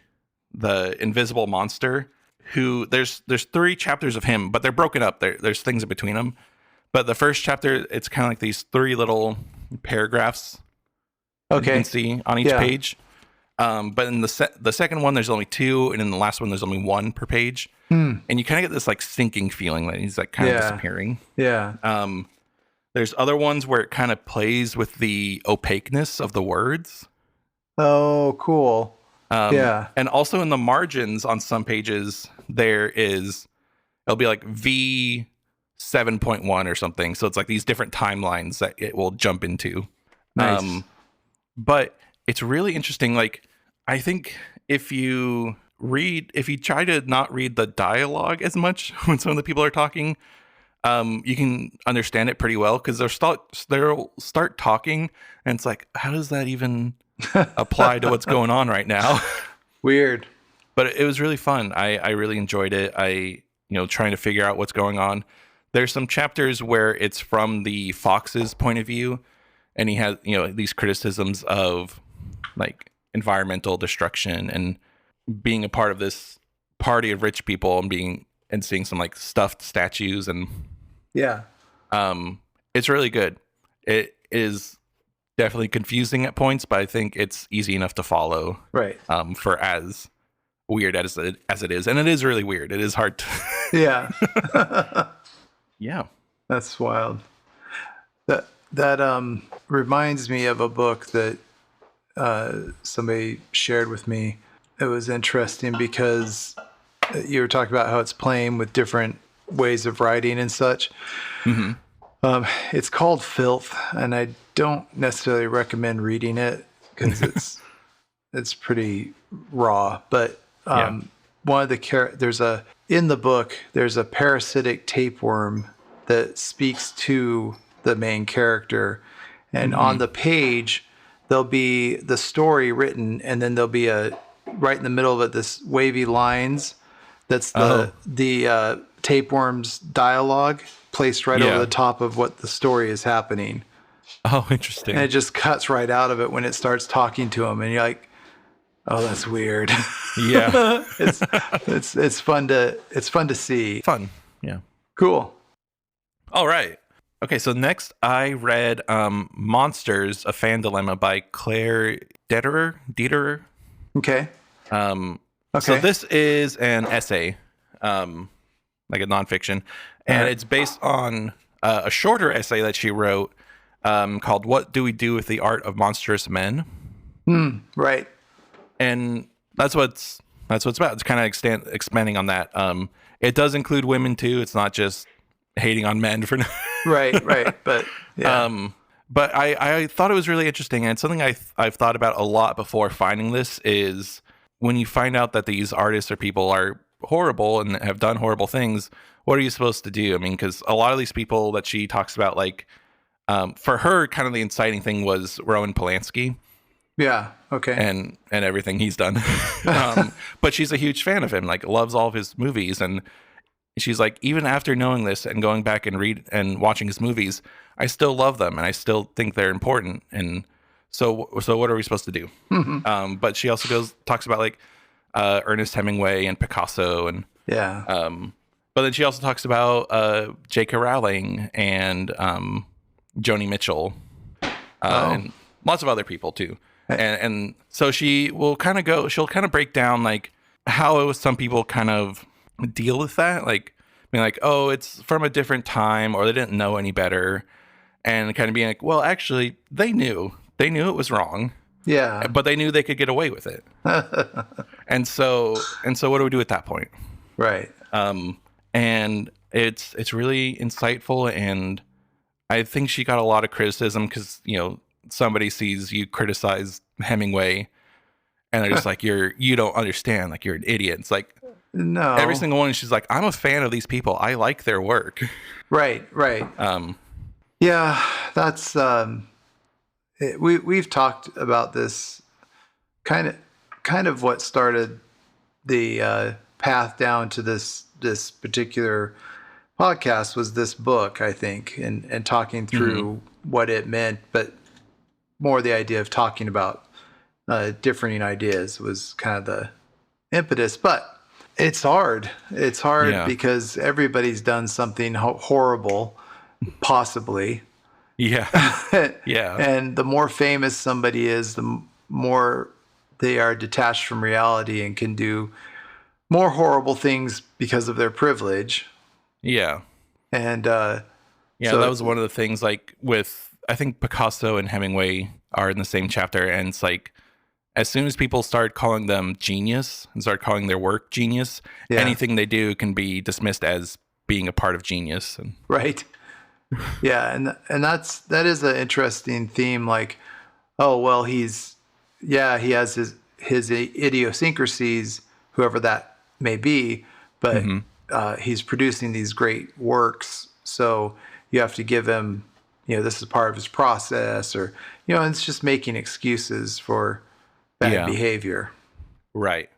invisible monster who there's 3 chapters of him, but they're broken up. There's things in between them. But the first chapter, it's kind of like these 3 little paragraphs. Okay. You can see on each page. But in the second one, there's only 2, and in the last one, there's only 1 per page. And you kind of get this like sinking feeling that he's like kind of disappearing. Yeah. There's other ones where it kind of plays with the opaqueness of the words. Oh, cool. Yeah. And also in the margins on some pages, it'll be like V 7.1 or something. So it's like these different timelines that it will jump into. Nice. But it's really interesting. Like, I think if you try to not read the dialogue as much when some of the people are talking, you can understand it pretty well because they'll start talking and it's like, how does that even apply to what's going on right now? Weird. But it was really fun. I really enjoyed it. Trying to figure out what's going on. There's some chapters where it's from the fox's point of view, and he has, these criticisms of like environmental destruction and being a part of this party of rich people and seeing some like stuffed statues and it's really good. It is definitely confusing at points, but I think it's easy enough to follow. Right. For as weird as it is, and it is really weird. It is hard to. Yeah. Yeah. That's wild. That reminds me of a book that somebody shared with me. It was interesting because you were talking about how it's playing with different ways of writing and such. Mm-hmm. It's called Filth, and I don't necessarily recommend reading it because it's pretty raw. But one of the in the book there's a parasitic tapeworm that speaks to the main character, and on the page there'll be the story written, and then there'll be a right in the middle of it, this wavy lines. That's the tapeworm's dialogue placed right over the top of what the story is happening. Oh, interesting. And it just cuts right out of it when it starts talking to him, and you're like, "Oh, that's weird." Yeah, it's fun to see. Fun, yeah, cool. All right. Okay, so next I read Monsters: A Fan Dilemma by Claire Dederer. Okay. So this is an essay, like a nonfiction, and it's based on a shorter essay that she wrote called "What Do We Do with the Art of Monstrous Men?" Right. And that's what it's about. It's kind of expanding on that. It does include women too. It's not just hating on men for right. But yeah. But I thought it was really interesting, and something I've thought about a lot before finding this is when you find out that these artists or people are horrible and have done horrible things, what are you supposed to do? I mean, because a lot of these people that she talks about, like, for her, kind of the inciting thing was Roman Polanski. Yeah. Okay. And everything he's done. But she's a huge fan of him, like loves all of his movies. And she's like, even after knowing this and going back and watching his movies, I still love them and I still think they're important. And so what are we supposed to do? Mm-hmm. But she also talks about like Ernest Hemingway and Picasso and but then she also talks about J.K. Rowling and Joni Mitchell and lots of other people too. And so she'll kind of break down like how some people kind of deal with that, like being like, oh, it's from a different time, or they didn't know any better, and kind of being like, well, actually, they knew it was wrong, but they knew they could get away with it. and so what do we do at that point? Right. And it's really insightful, and I think she got a lot of criticism because, you know, somebody sees you criticize Hemingway and they're just like, you don't understand, like you're an idiot. It's like, no, every single one. She's like, I'm a fan of these people. I like their work. Right. Yeah, that's we've talked about this kind of what started the path down to this particular podcast was this book, I think, and talking through what it meant, but more the idea of talking about differing ideas was kind of the impetus. But it's hard. It's hard because everybody's done something horrible, possibly. Yeah. And the more famous somebody is, the more they are detached from reality and can do more horrible things because of their privilege. Yeah. And so that was one of the things, like with, I think Picasso and Hemingway are in the same chapter, and it's like as soon as people start calling them genius and start calling their work genius, anything they do can be dismissed as being a part of genius. And right. Yeah, and that is an interesting theme. Like, oh well, he has his idiosyncrasies, whoever that may be, but he's producing these great works, so you have to give him, you know, this is part of his process, or, you know, it's just making excuses for bad behavior. Right.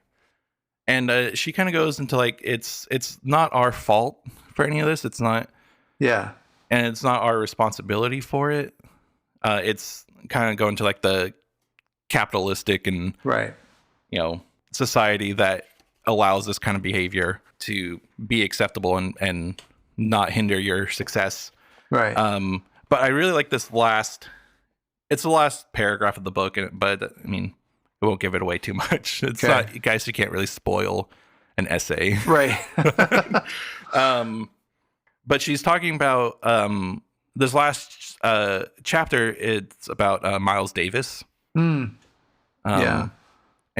And she kind of goes into like, it's not our fault for any of this. It's not. Yeah. And it's not our responsibility for it. It's kind of going to like the capitalistic and, you know, society that allows this kind of behavior to be acceptable and not hinder your success. Right. But I really like this it's the last paragraph of the book, but I mean, it won't give it away too much. It's not, guys, you can't really spoil an essay. Right. But she's talking about this last chapter. It's about Miles Davis. And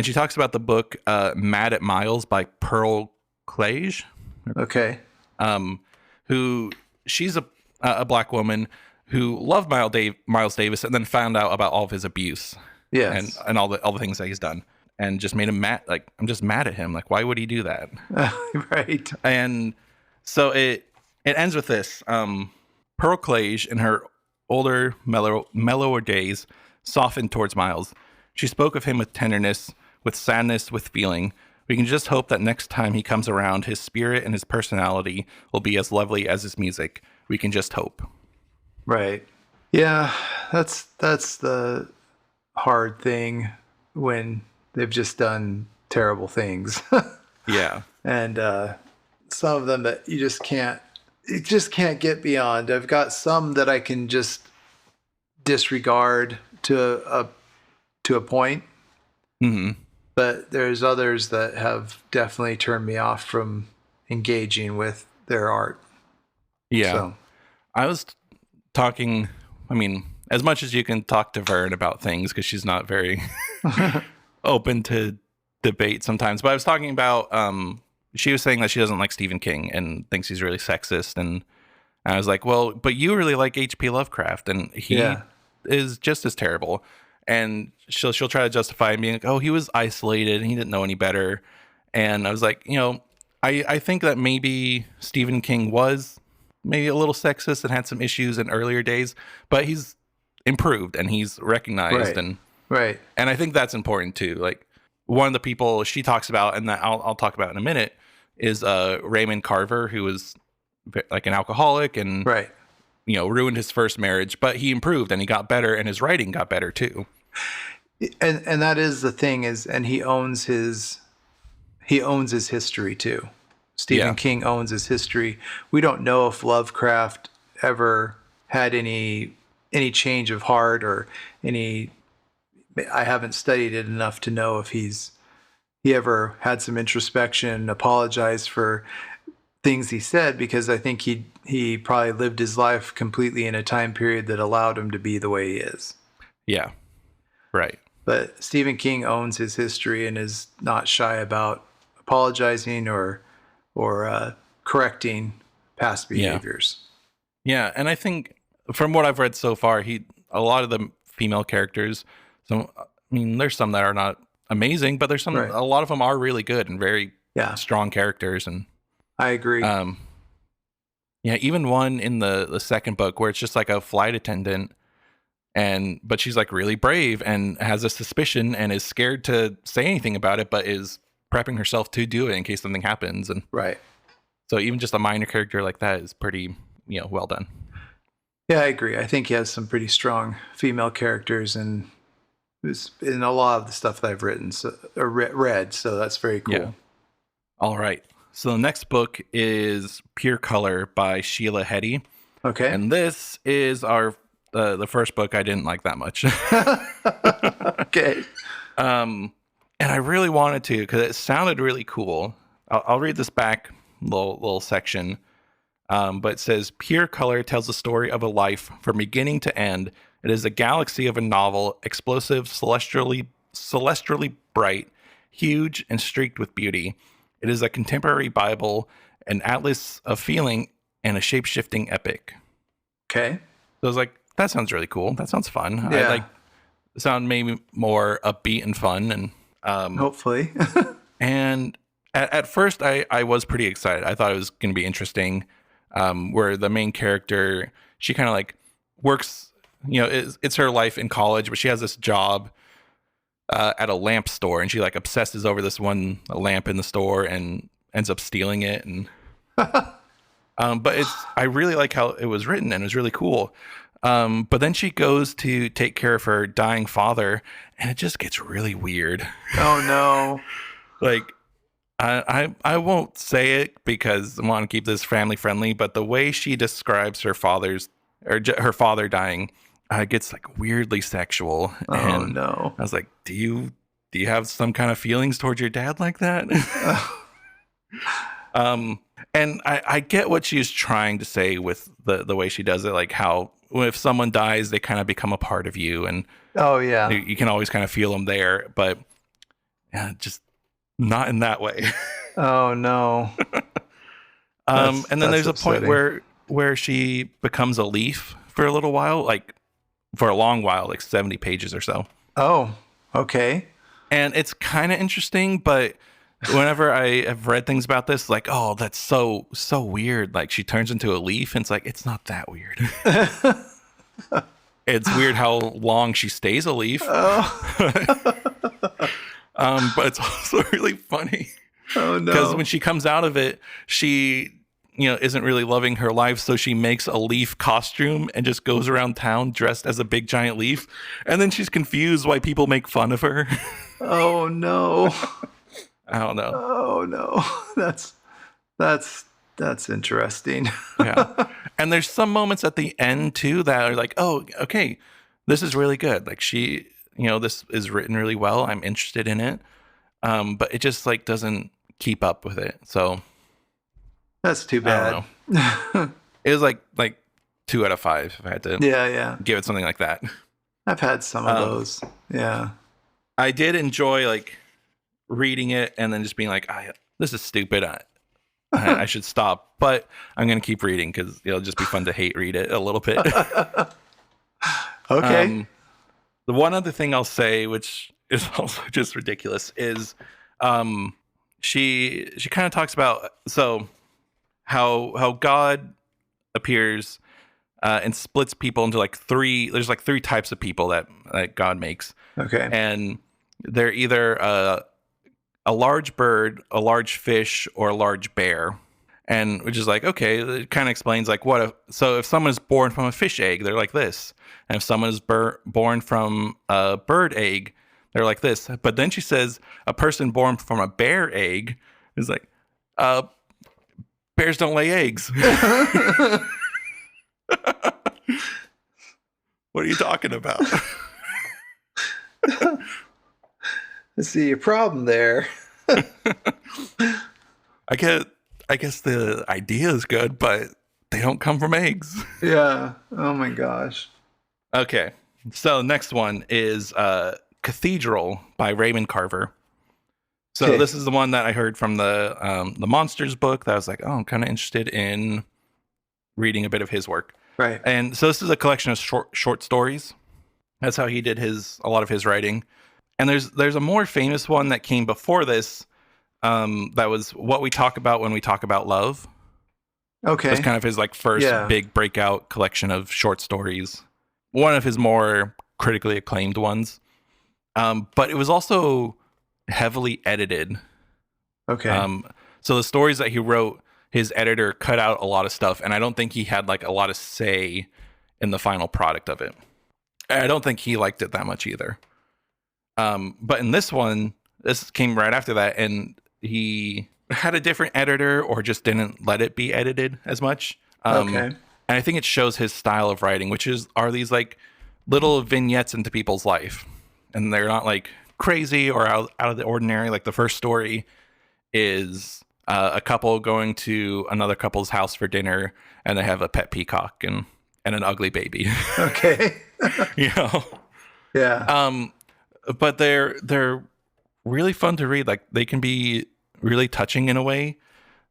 she talks about the book Mad at Miles by Pearl Clage. Okay. Who she's a black woman who loved Miles Davis and then found out about all of his abuse. Yes. And all the things that he's done, and just made him mad. Like, I'm just mad at him. Like, why would he do that? Right. And so it ends with this. Pearl Clage, in her older, mellower days, softened towards Miles. She spoke of him with tenderness, with sadness, with feeling. We can just hope that next time he comes around, his spirit and his personality will be as lovely as his music. We can just hope. Right. Yeah, that's the hard thing when they've just done terrible things. Yeah. And some of them that you just can't get beyond. I've got some that I can just disregard to a point. Mm-hmm. But there's others that have definitely turned me off from engaging with their art. Yeah. So. I was talking, I mean, as much as you can talk to Vern about things, because she's not very open to debate sometimes. But I was talking about, she was saying that she doesn't like Stephen King and thinks he's really sexist. And I was like, well, but you really like H.P. Lovecraft, and he is just as terrible. And she'll try to justify being like, oh, he was isolated and he didn't know any better. And I was like, I think that maybe Stephen King was maybe a little sexist and had some issues in earlier days, but he's improved and he's recognized. Right. And I think that's important too. Like, one of the people she talks about, and that I'll talk about in a minute, is Raymond Carver, who was like an alcoholic and ruined his first marriage, but he improved and he got better, and his writing got better too. And that is the thing, and he owns his history too. Stephen King owns his history. We don't know if Lovecraft ever had any change of heart or any. I haven't studied it enough to know if he ever had some introspection, apologized for things he said, because I think he probably lived his life completely in a time period that allowed him to be the way he is. Yeah. Right. But Stephen King owns his history and is not shy about apologizing or correcting past behaviors. Yeah, and I think from what I've read so far, a lot of the female characters. So I mean, there's some that are not amazing, but there's some. A lot of them are really good and very strong characters. And I agree. Even one in the second book where it's just like a flight attendant. But she's like really brave and has a suspicion and is scared to say anything about it, but is prepping herself to do it in case something happens. And so even just a minor character like that is pretty, well done. Yeah, I agree. I think he has some pretty strong female characters in a lot of the stuff that I've written, read. So that's very cool. Yeah. All right. So the next book is Pure Color by Sheila Heti. Okay. And this is the first book I didn't like that much. Okay. And I really wanted to, because it sounded really cool. I'll read this back little section. But it says, Pure Color tells the story of a life from beginning to end. It is a galaxy of a novel, explosive, celestially bright, huge, and streaked with beauty. It is a contemporary Bible, an atlas of feeling, and a shape-shifting epic. Okay. So I was like, that sounds really cool. That sounds fun. Yeah. I like the sound maybe more upbeat and fun. And hopefully. And at first, I was pretty excited. I thought it was going to be interesting, where the main character, she kind of like works, it's her life in college, but she has this job at a lamp store, and she like obsesses over this one lamp in the store and ends up stealing it. And but I really like how it was written, and it was really cool. But then she goes to take care of her dying father, and it just gets really weird. Oh no. Like, I won't say it because I want to keep this family friendly, but the way she describes her father dying, gets like weirdly sexual. Oh no. I was like, do you have some kind of feelings towards your dad like that? And I get what she's trying to say with the way she does it, like how if someone dies, they kind of become a part of you, and you can always kind of feel them there, but just not in that way. Oh no. And then there's upsetting. A point where she becomes a leaf for a little while, like for a long while, like 70 pages or so. Oh, okay. And it's kind of interesting, but whenever I have read things about this, like, oh, that's so weird. Like, she turns into a leaf, and it's like, it's not that weird. It's weird how long she stays a leaf. Oh. But it's also really funny. Oh no. Because when she comes out of it, she, isn't really loving her life. So she makes a leaf costume and just goes around town dressed as a big giant leaf. And then she's confused why people make fun of her. Oh no. I don't know. Oh no. That's interesting. Yeah. And there's some moments at the end too that are like, oh, okay, this is really good. Like she, this is written really well. I'm interested in it. But it just like doesn't keep up with it. So that's too bad. I don't know. It was like 2 out of 5 if I had to give it something like that. I've had some of those. Yeah. I did enjoy like reading it and then just being like, this is stupid. I should stop, but I'm going to keep reading because it'll just be fun to hate read it a little bit. Okay. The one other thing I'll say, which is also just ridiculous, is she kind of talks about how God appears and splits people into like 3. There's like 3 types of people that God makes. Okay. And they're either a large bird, a large fish, or a large bear. And which is like, okay, it kind of explains like so if someone is born from a fish egg, they're like this. And if someone is born from a bird egg, they're like this. But then she says a person born from a bear egg is like, bears don't lay eggs. What are you talking about? I see a problem there. I guess the idea is good, but they don't come from eggs. Yeah. Oh my gosh. Okay. So next one is Cathedral by Raymond Carver. So this is the one that I heard from the Monsters book that I was like, oh, I'm kind of interested in reading a bit of his work. Right. And so this is a collection of short stories. That's how he did a lot of his writing. And there's a more famous one that came before this. That was What We Talk About When We Talk About Love. Okay. It's kind of his like first big breakout collection of short stories. One of his more critically acclaimed ones. But it was also heavily edited. Okay. So the stories that he wrote, his editor cut out a lot of stuff, and I don't think he had like a lot of say in the final product of it. I don't think he liked it that much either. But in this one, this came right after that, and he had a different editor or just didn't let it be edited as much. Okay. And I think it shows his style of writing, which are these like little vignettes into people's life. And they're not like crazy or out of the ordinary. Like the first story is a couple going to another couple's house for dinner, and they have a pet peacock and an ugly baby. Okay. Yeah. But they're really fun to read. Like they can be really touching in a way.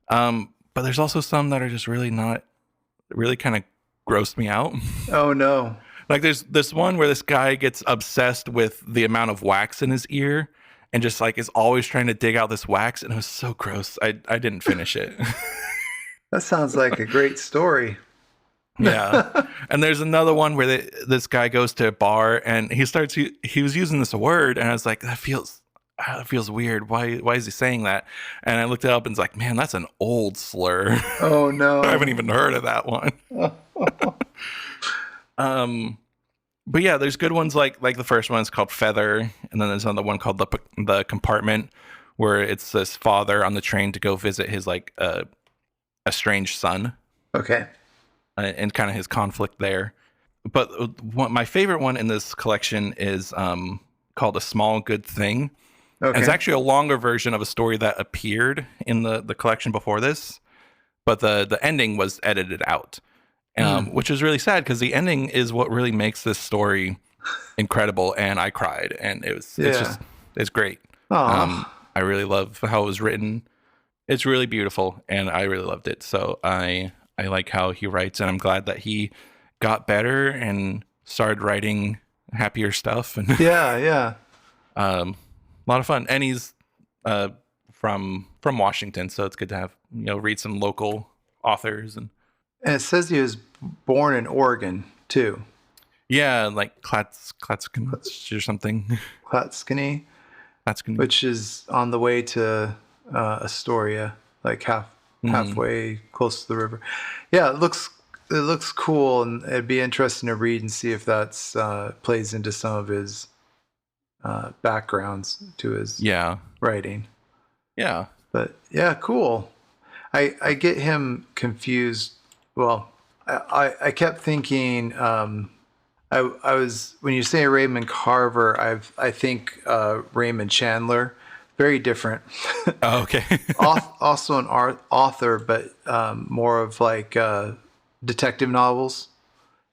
But there's also some that are just really kind of grossed me out. Oh no. Like there's this one where this guy gets obsessed with the amount of wax in his ear and just like is always trying to dig out this wax, and it was so gross. I didn't finish it. That sounds like a great story. Yeah. And there's another one where this guy goes to a bar and he was using this word, and I was like, that feels weird. Why is he saying that? And I looked it up and it's like, man, that's an old slur. Oh no. I haven't even heard of that one. But yeah, there's good ones like the first one is called Feather, and then there's another one called the Compartment, where it's this father on the train to go visit his like estranged son. Okay. And kind of his conflict there. But my favorite one in this collection is called A Small Good Thing. Okay. And it's actually a longer version of a story that appeared in the collection before this, but the ending was edited out. Which is really sad because the ending is what really makes this story incredible, and I cried, and it's great. I really love how it was written. It's really beautiful, and I really loved it. So I like how he writes, and I'm glad that he got better and started writing happier stuff. And yeah. A lot of fun, and he's from Washington, so it's good to have read some local authors. And it says he was born in Oregon too. Yeah, like Klatskin or something. Klatskin. That's gonna which is on the way to Astoria, like halfway close to the river. Yeah, it looks cool, and it'd be interesting to read and see if that's plays into some of his backgrounds to his writing. Yeah. But yeah, cool. I get him confused. Well, I kept thinking. I was when you say Raymond Carver, I think Raymond Chandler, very different. Oh, okay. Also an author, but more of like detective novels.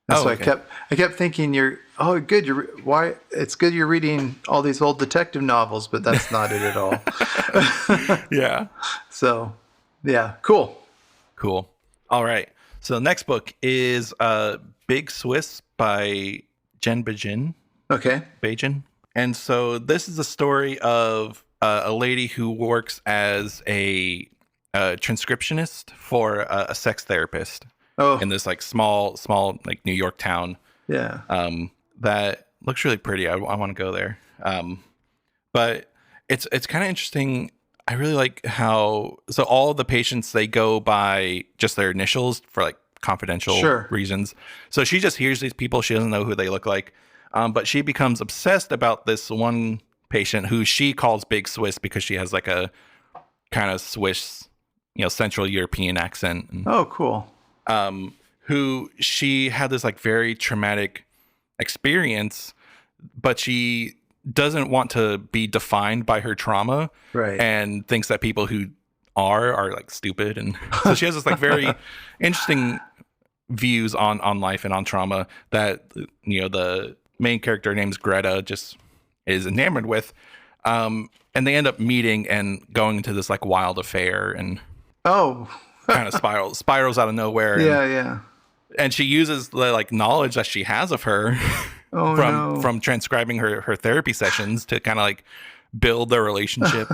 And so okay. I kept thinking good. Why it's good you're reading all these old detective novels, but that's not it at all. Yeah. So, yeah, cool. All right. So the next book is Big Swiss by Jen Bajin. Okay. Bajin. And so this is a story of a lady who works as a transcriptionist for a sex therapist in this like small like New York town. Yeah. That looks really pretty. I want to go there. But it's kind of interesting. I really like how all the patients, they go by just their initials for like confidential reasons. So she just hears these people. She doesn't know who they look like. But she becomes obsessed about this one patient who she calls Big Swiss because she has like a kind of Swiss, Central European accent. And, oh, cool. Who she had this like very traumatic experience, but she doesn't want to be defined by her trauma, right? And thinks that people who are like stupid, and so she has this like very interesting views on life and on trauma that the main character named Greta just is enamored with, and they end up meeting and going into this like wild affair, and kind of spirals out of nowhere. Yeah. And she uses the like knowledge that she has of her from transcribing her therapy sessions to kind of like build their relationship.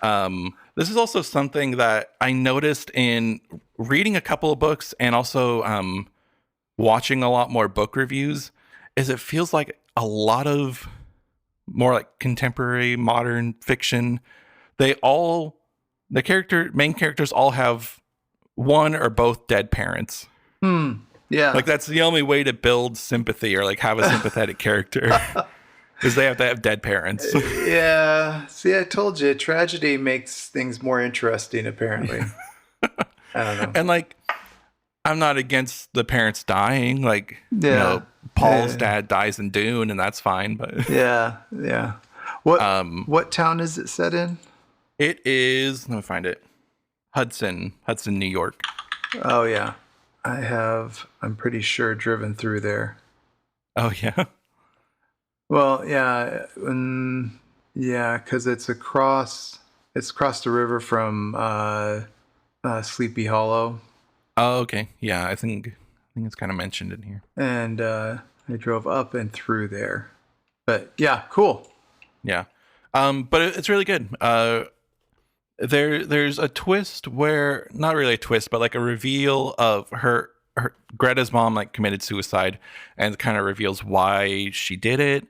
This is also something that I noticed in reading a couple of books and also watching a lot more book reviews, is it feels like a lot of more like contemporary modern fiction, main characters all have one or both dead parents. Yeah. Like that's the only way to build sympathy or like have a sympathetic character is they have to have dead parents. Yeah. See, I told you, tragedy makes things more interesting, apparently. I don't know. And like, I'm not against the parents dying. Like, Paul's dad dies in Dune and that's fine, but yeah. What town is it set in? It is, let me find it. Hudson, New York. Oh yeah. I'm pretty sure, driven through there. Oh yeah. Well, yeah, because it's across the river from Sleepy Hollow. Oh, okay. Yeah, I think it's kind of mentioned in here. And I drove up and through there. But yeah, cool. Yeah. But it's really good. There's a twist where, not really a twist, but like a reveal of her Greta's mom like committed suicide, and it kind of reveals why she did it.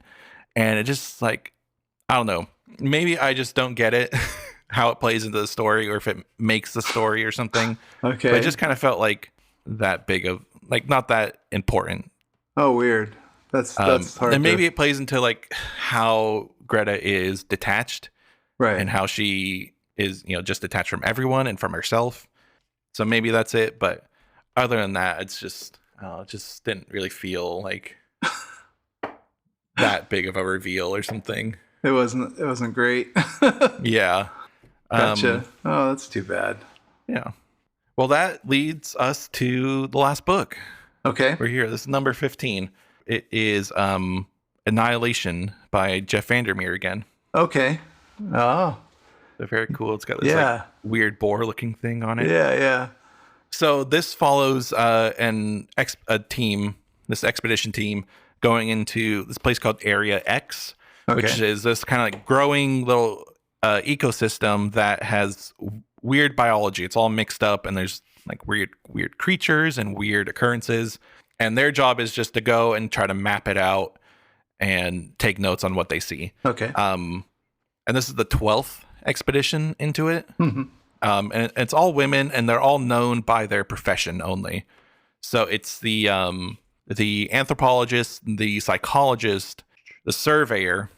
And it just like, I don't know, maybe I just don't get it how it plays into the story or if it makes the story or something. Okay. But it just kind of felt like that big of like not that important. Oh, weird. That's hard. And maybe it plays into like how Greta is detached, right? And how she is, just detached from everyone and from herself. So maybe that's it. But other than that, it's just, it just didn't really feel like that big of a reveal or something. It wasn't great. Yeah. Gotcha. Oh, that's too bad. Yeah. Well, that leads us to the last book. Okay. We're here. This is number 15. It is Annihilation by Jeff Vandermeer again. Okay. Oh. They're very cool. It's got this like weird boar looking thing on it. Yeah. So this follows a team, this expedition team, going into this place called Area X, which is this kind of like growing little ecosystem that has weird biology. It's all mixed up, and there's like weird creatures and weird occurrences. And their job is just to go and try to map it out and take notes on what they see. Okay. and this is the 12th expedition into it. Mm-hmm. And it's all women, and they're all known by their profession only. So it's the anthropologist, the psychologist, the surveyor,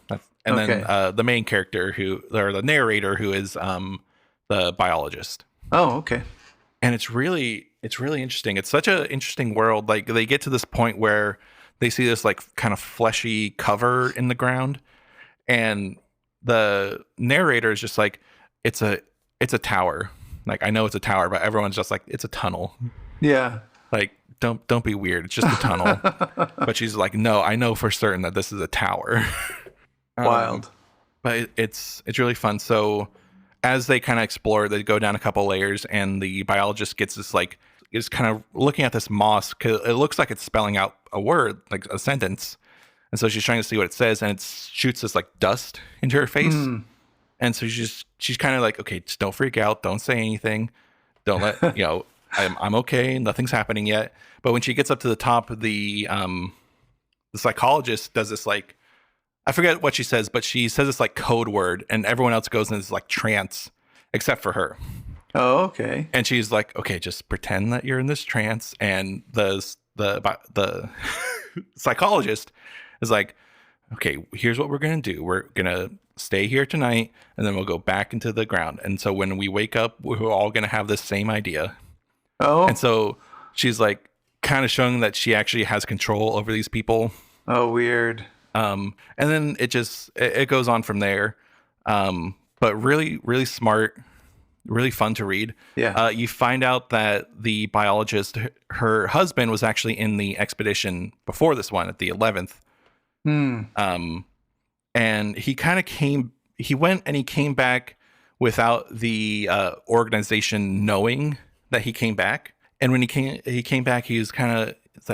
and then the main character or the narrator who is the biologist. Oh, okay. And it's really interesting. It's such an interesting world. Like they get to this point where they see this like kind of fleshy cover in the ground, and the narrator is just like, it's a tower. Like, I know it's a tower, but everyone's just like, it's a tunnel. Yeah. Like, don't be weird. It's just a tunnel. But she's like, no, I know for certain that this is a tower. Wild. But it's really fun. So as they kind of explore, they go down a couple layers, and the biologist gets this like, is kind of looking at this moss, because it looks like it's spelling out a word, like a sentence. And so she's trying to see what it says, and it shoots this like dust into her face. And so she's kind of like, okay, just don't freak out. Don't say anything. Don't let, I'm okay. Nothing's happening yet. But when she gets up to the top, the psychologist does this like, I forget what she says, but she says this like code word, and everyone else goes into this like trance except for her. Oh, okay. And she's like, okay, just pretend that you're in this trance. And the psychologist is like, okay, here's what we're going to do. We're going to stay here tonight, and then we'll go back into the ground. And so when we wake up, we're all going to have this same idea. Oh. And so she's like kind of showing that she actually has control over these people. Oh, weird. And then it goes on from there. But really, really smart, really fun to read. Yeah. You find out that the biologist, her husband, was actually in the expedition before this one at the 11th. And he went and he came back without the organization knowing that he came back. And when he came back, he was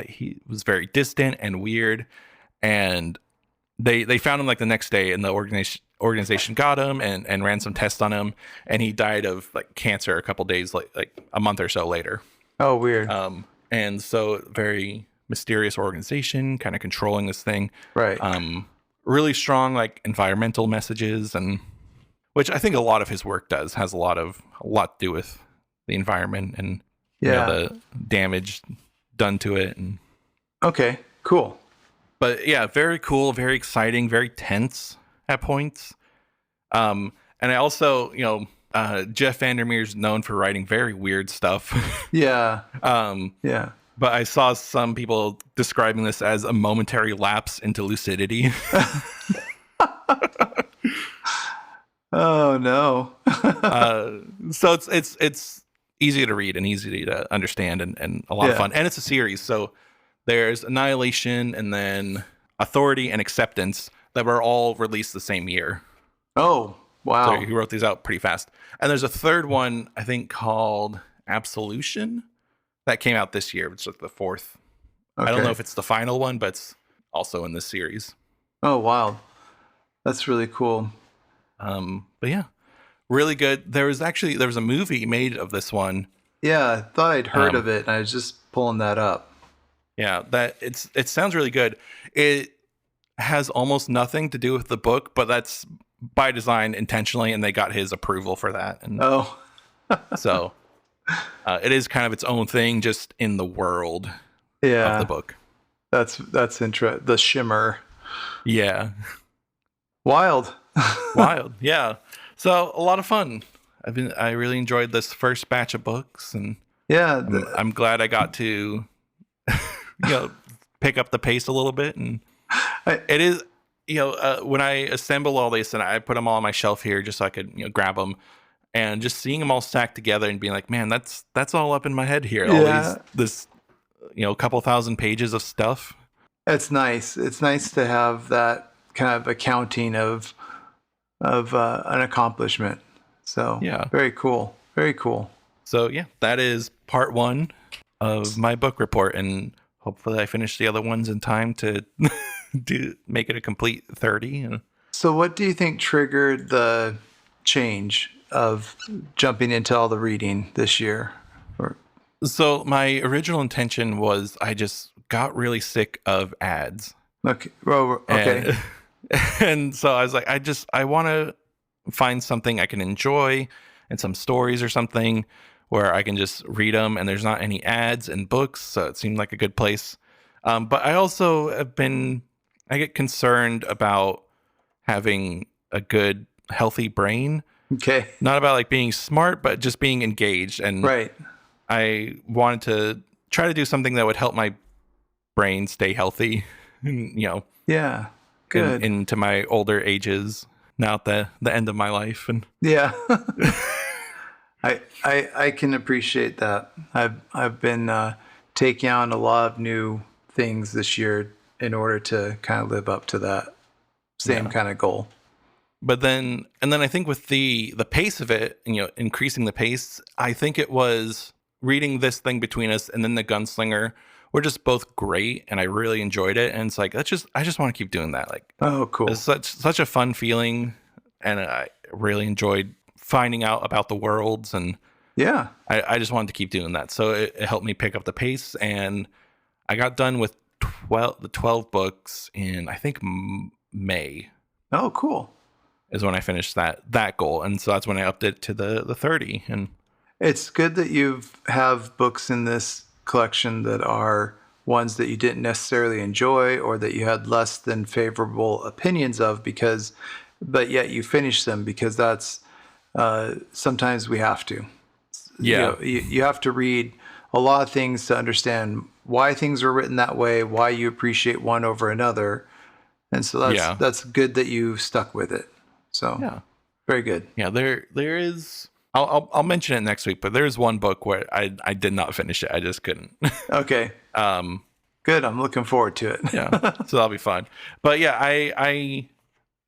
he was very distant and weird. And they found him like the next day, and the organization got him and ran some tests on him, and he died of like cancer a couple days, like a month or so later. Oh, weird. And so very mysterious organization kind of controlling this thing. Right. Really strong like environmental messages, and which I think a lot of his work has a lot to do with the environment and the damage done to it. And okay, cool. But yeah, very cool, very exciting, very tense at points. And I also, Jeff Vandermeer's known for writing very weird stuff. Yeah. Yeah. But I saw some people describing this as a momentary lapse into lucidity. Oh no. So it's easy to read and easy to understand and a lot of fun. And it's a series, so there's Annihilation and then Authority and Acceptance that were all released the same year. Oh, wow. So he wrote these out pretty fast. And there's a third one, I think, called Absolution that came out this year. It's like the fourth. Okay. I don't know if it's the final one, but it's also in this series. Oh, wow. That's really cool. But yeah, really good. There was a movie made of this one. Yeah, I thought I'd heard of it, and I was just pulling that up. Yeah, it sounds really good. It has almost nothing to do with the book, but that's by design intentionally, and they got his approval for that. And so it is kind of its own thing, just in the world of the book. That's interesting. The shimmer. Yeah. Wild. Wild. Yeah. So a lot of fun. I really enjoyed this first batch of books, and I'm glad I got to pick up the pace a little bit. And it is, when I assemble all these and I put them all on my shelf here just so I could grab them, and just seeing them all stacked together and being like, man, that's all up in my head here. All this couple thousand pages of stuff. It's nice. It's nice to have that kind of accounting of an accomplishment. So very cool. Very cool. So yeah, that is part 1 of my book report, and hopefully I finish the other ones in time to make it a complete 30. So what do you think triggered the change of jumping into all the reading this year? So my original intention was I just got really sick of ads. Okay. Well, okay. And so I was like, I want to find something I can enjoy and some stories or something where I can just read them and there's not any ads and books. So it seemed like a good place. But I also I get concerned about having a good, healthy brain. Okay. Not about like being smart, but just being engaged. And right. I wanted to try to do something that would help my brain stay healthy, Yeah. Good. into my older ages, now at the end of my life. And yeah. I can appreciate that. I've been taking on a lot of new things this year in order to kind of live up to that same kind of goal. But then I think with the pace of it, increasing the pace, I think it was reading This Thing Between Us and then The Gunslinger were just both great, and I really enjoyed it. And it's like I just want to keep doing that. Like, oh, cool! It's such a fun feeling, and I really enjoyed finding out about the worlds, and yeah, I just wanted to keep doing that. So it helped me pick up the pace, and I got done with 12 books in, I think, May. Oh, cool! Is when I finished that goal, and so that's when I upped it to the 30. And it's good that you have books in this collection that are ones that you didn't necessarily enjoy or that you had less than favorable opinions of, but yet you finish them, because that's sometimes we have to. Yeah, you have to read a lot of things to understand why things were written that way, why you appreciate one over another, and so that's good that you stuck with it. So yeah, very good. Yeah, there is. I'll mention it next week, but there's one book where I did not finish it. I just couldn't. Okay. Good. I'm looking forward to it. Yeah, so that'll be fun. But yeah, I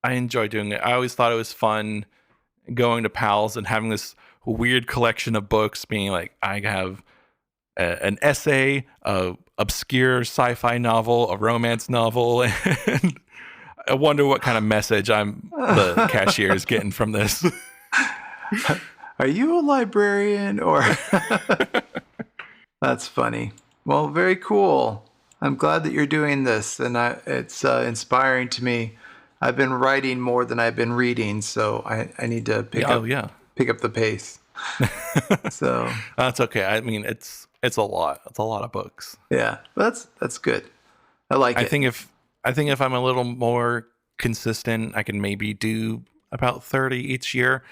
enjoy doing it. I always thought it was fun going to PALS and having this weird collection of books. Being like, I have an essay, a obscure sci-fi novel, a romance novel, and I wonder what kind of message the cashier is getting from this. Are you a librarian or? That's funny. Well, very cool. I'm glad that you're doing this, and it's inspiring to me. I've been writing more than I've been reading, so I need to pick up the pace. So that's okay. I mean, it's a lot. It's a lot of books. Yeah, that's good. I like it. I think if I'm a little more consistent, I can maybe do about 30 each year.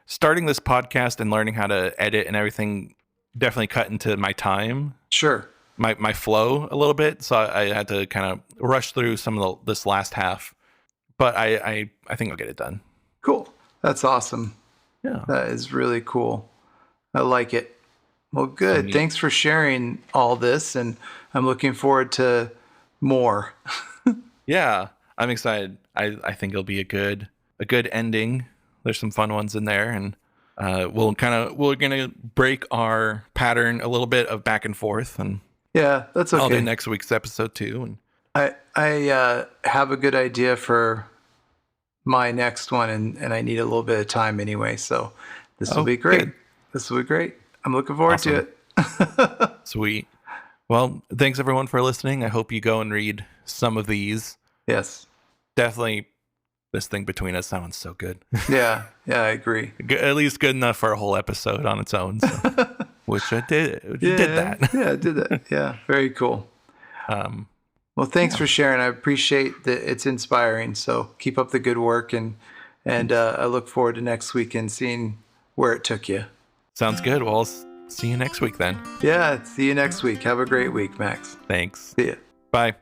Starting this podcast and learning how to edit and everything definitely cut into my time. Sure. My flow a little bit. So I had to kind of rush through some of this last half. But I think I'll get it done. Cool. That's awesome. Yeah. That is really cool. I like it. Well, good. Thanks for sharing all this, and I'm looking forward to more. Yeah. I'm excited. I think it'll be a good ending. There's some fun ones in there, and we're gonna break our pattern a little bit of back and forth, and yeah, that's okay. I'll do next week's episode too. And I have a good idea for my next one, and I need a little bit of time anyway, so this will be great. Good. This will be great. I'm looking forward to it. Sweet. Well, thanks everyone for listening. I hope you go and read some of these. Yes. Definitely. This Thing Between Us sounds so good. Yeah, I agree. At least good enough for a whole episode on its own. So. Which I did. Yeah, did that. Yeah, I did that. Yeah, very cool. Well, thanks for sharing. I appreciate that. It's inspiring. So keep up the good work, and I look forward to next week and seeing where it took you. Sounds good. Well, I'll see you next week then. Yeah, see you next week. Have a great week, Max. Thanks. See ya. Bye.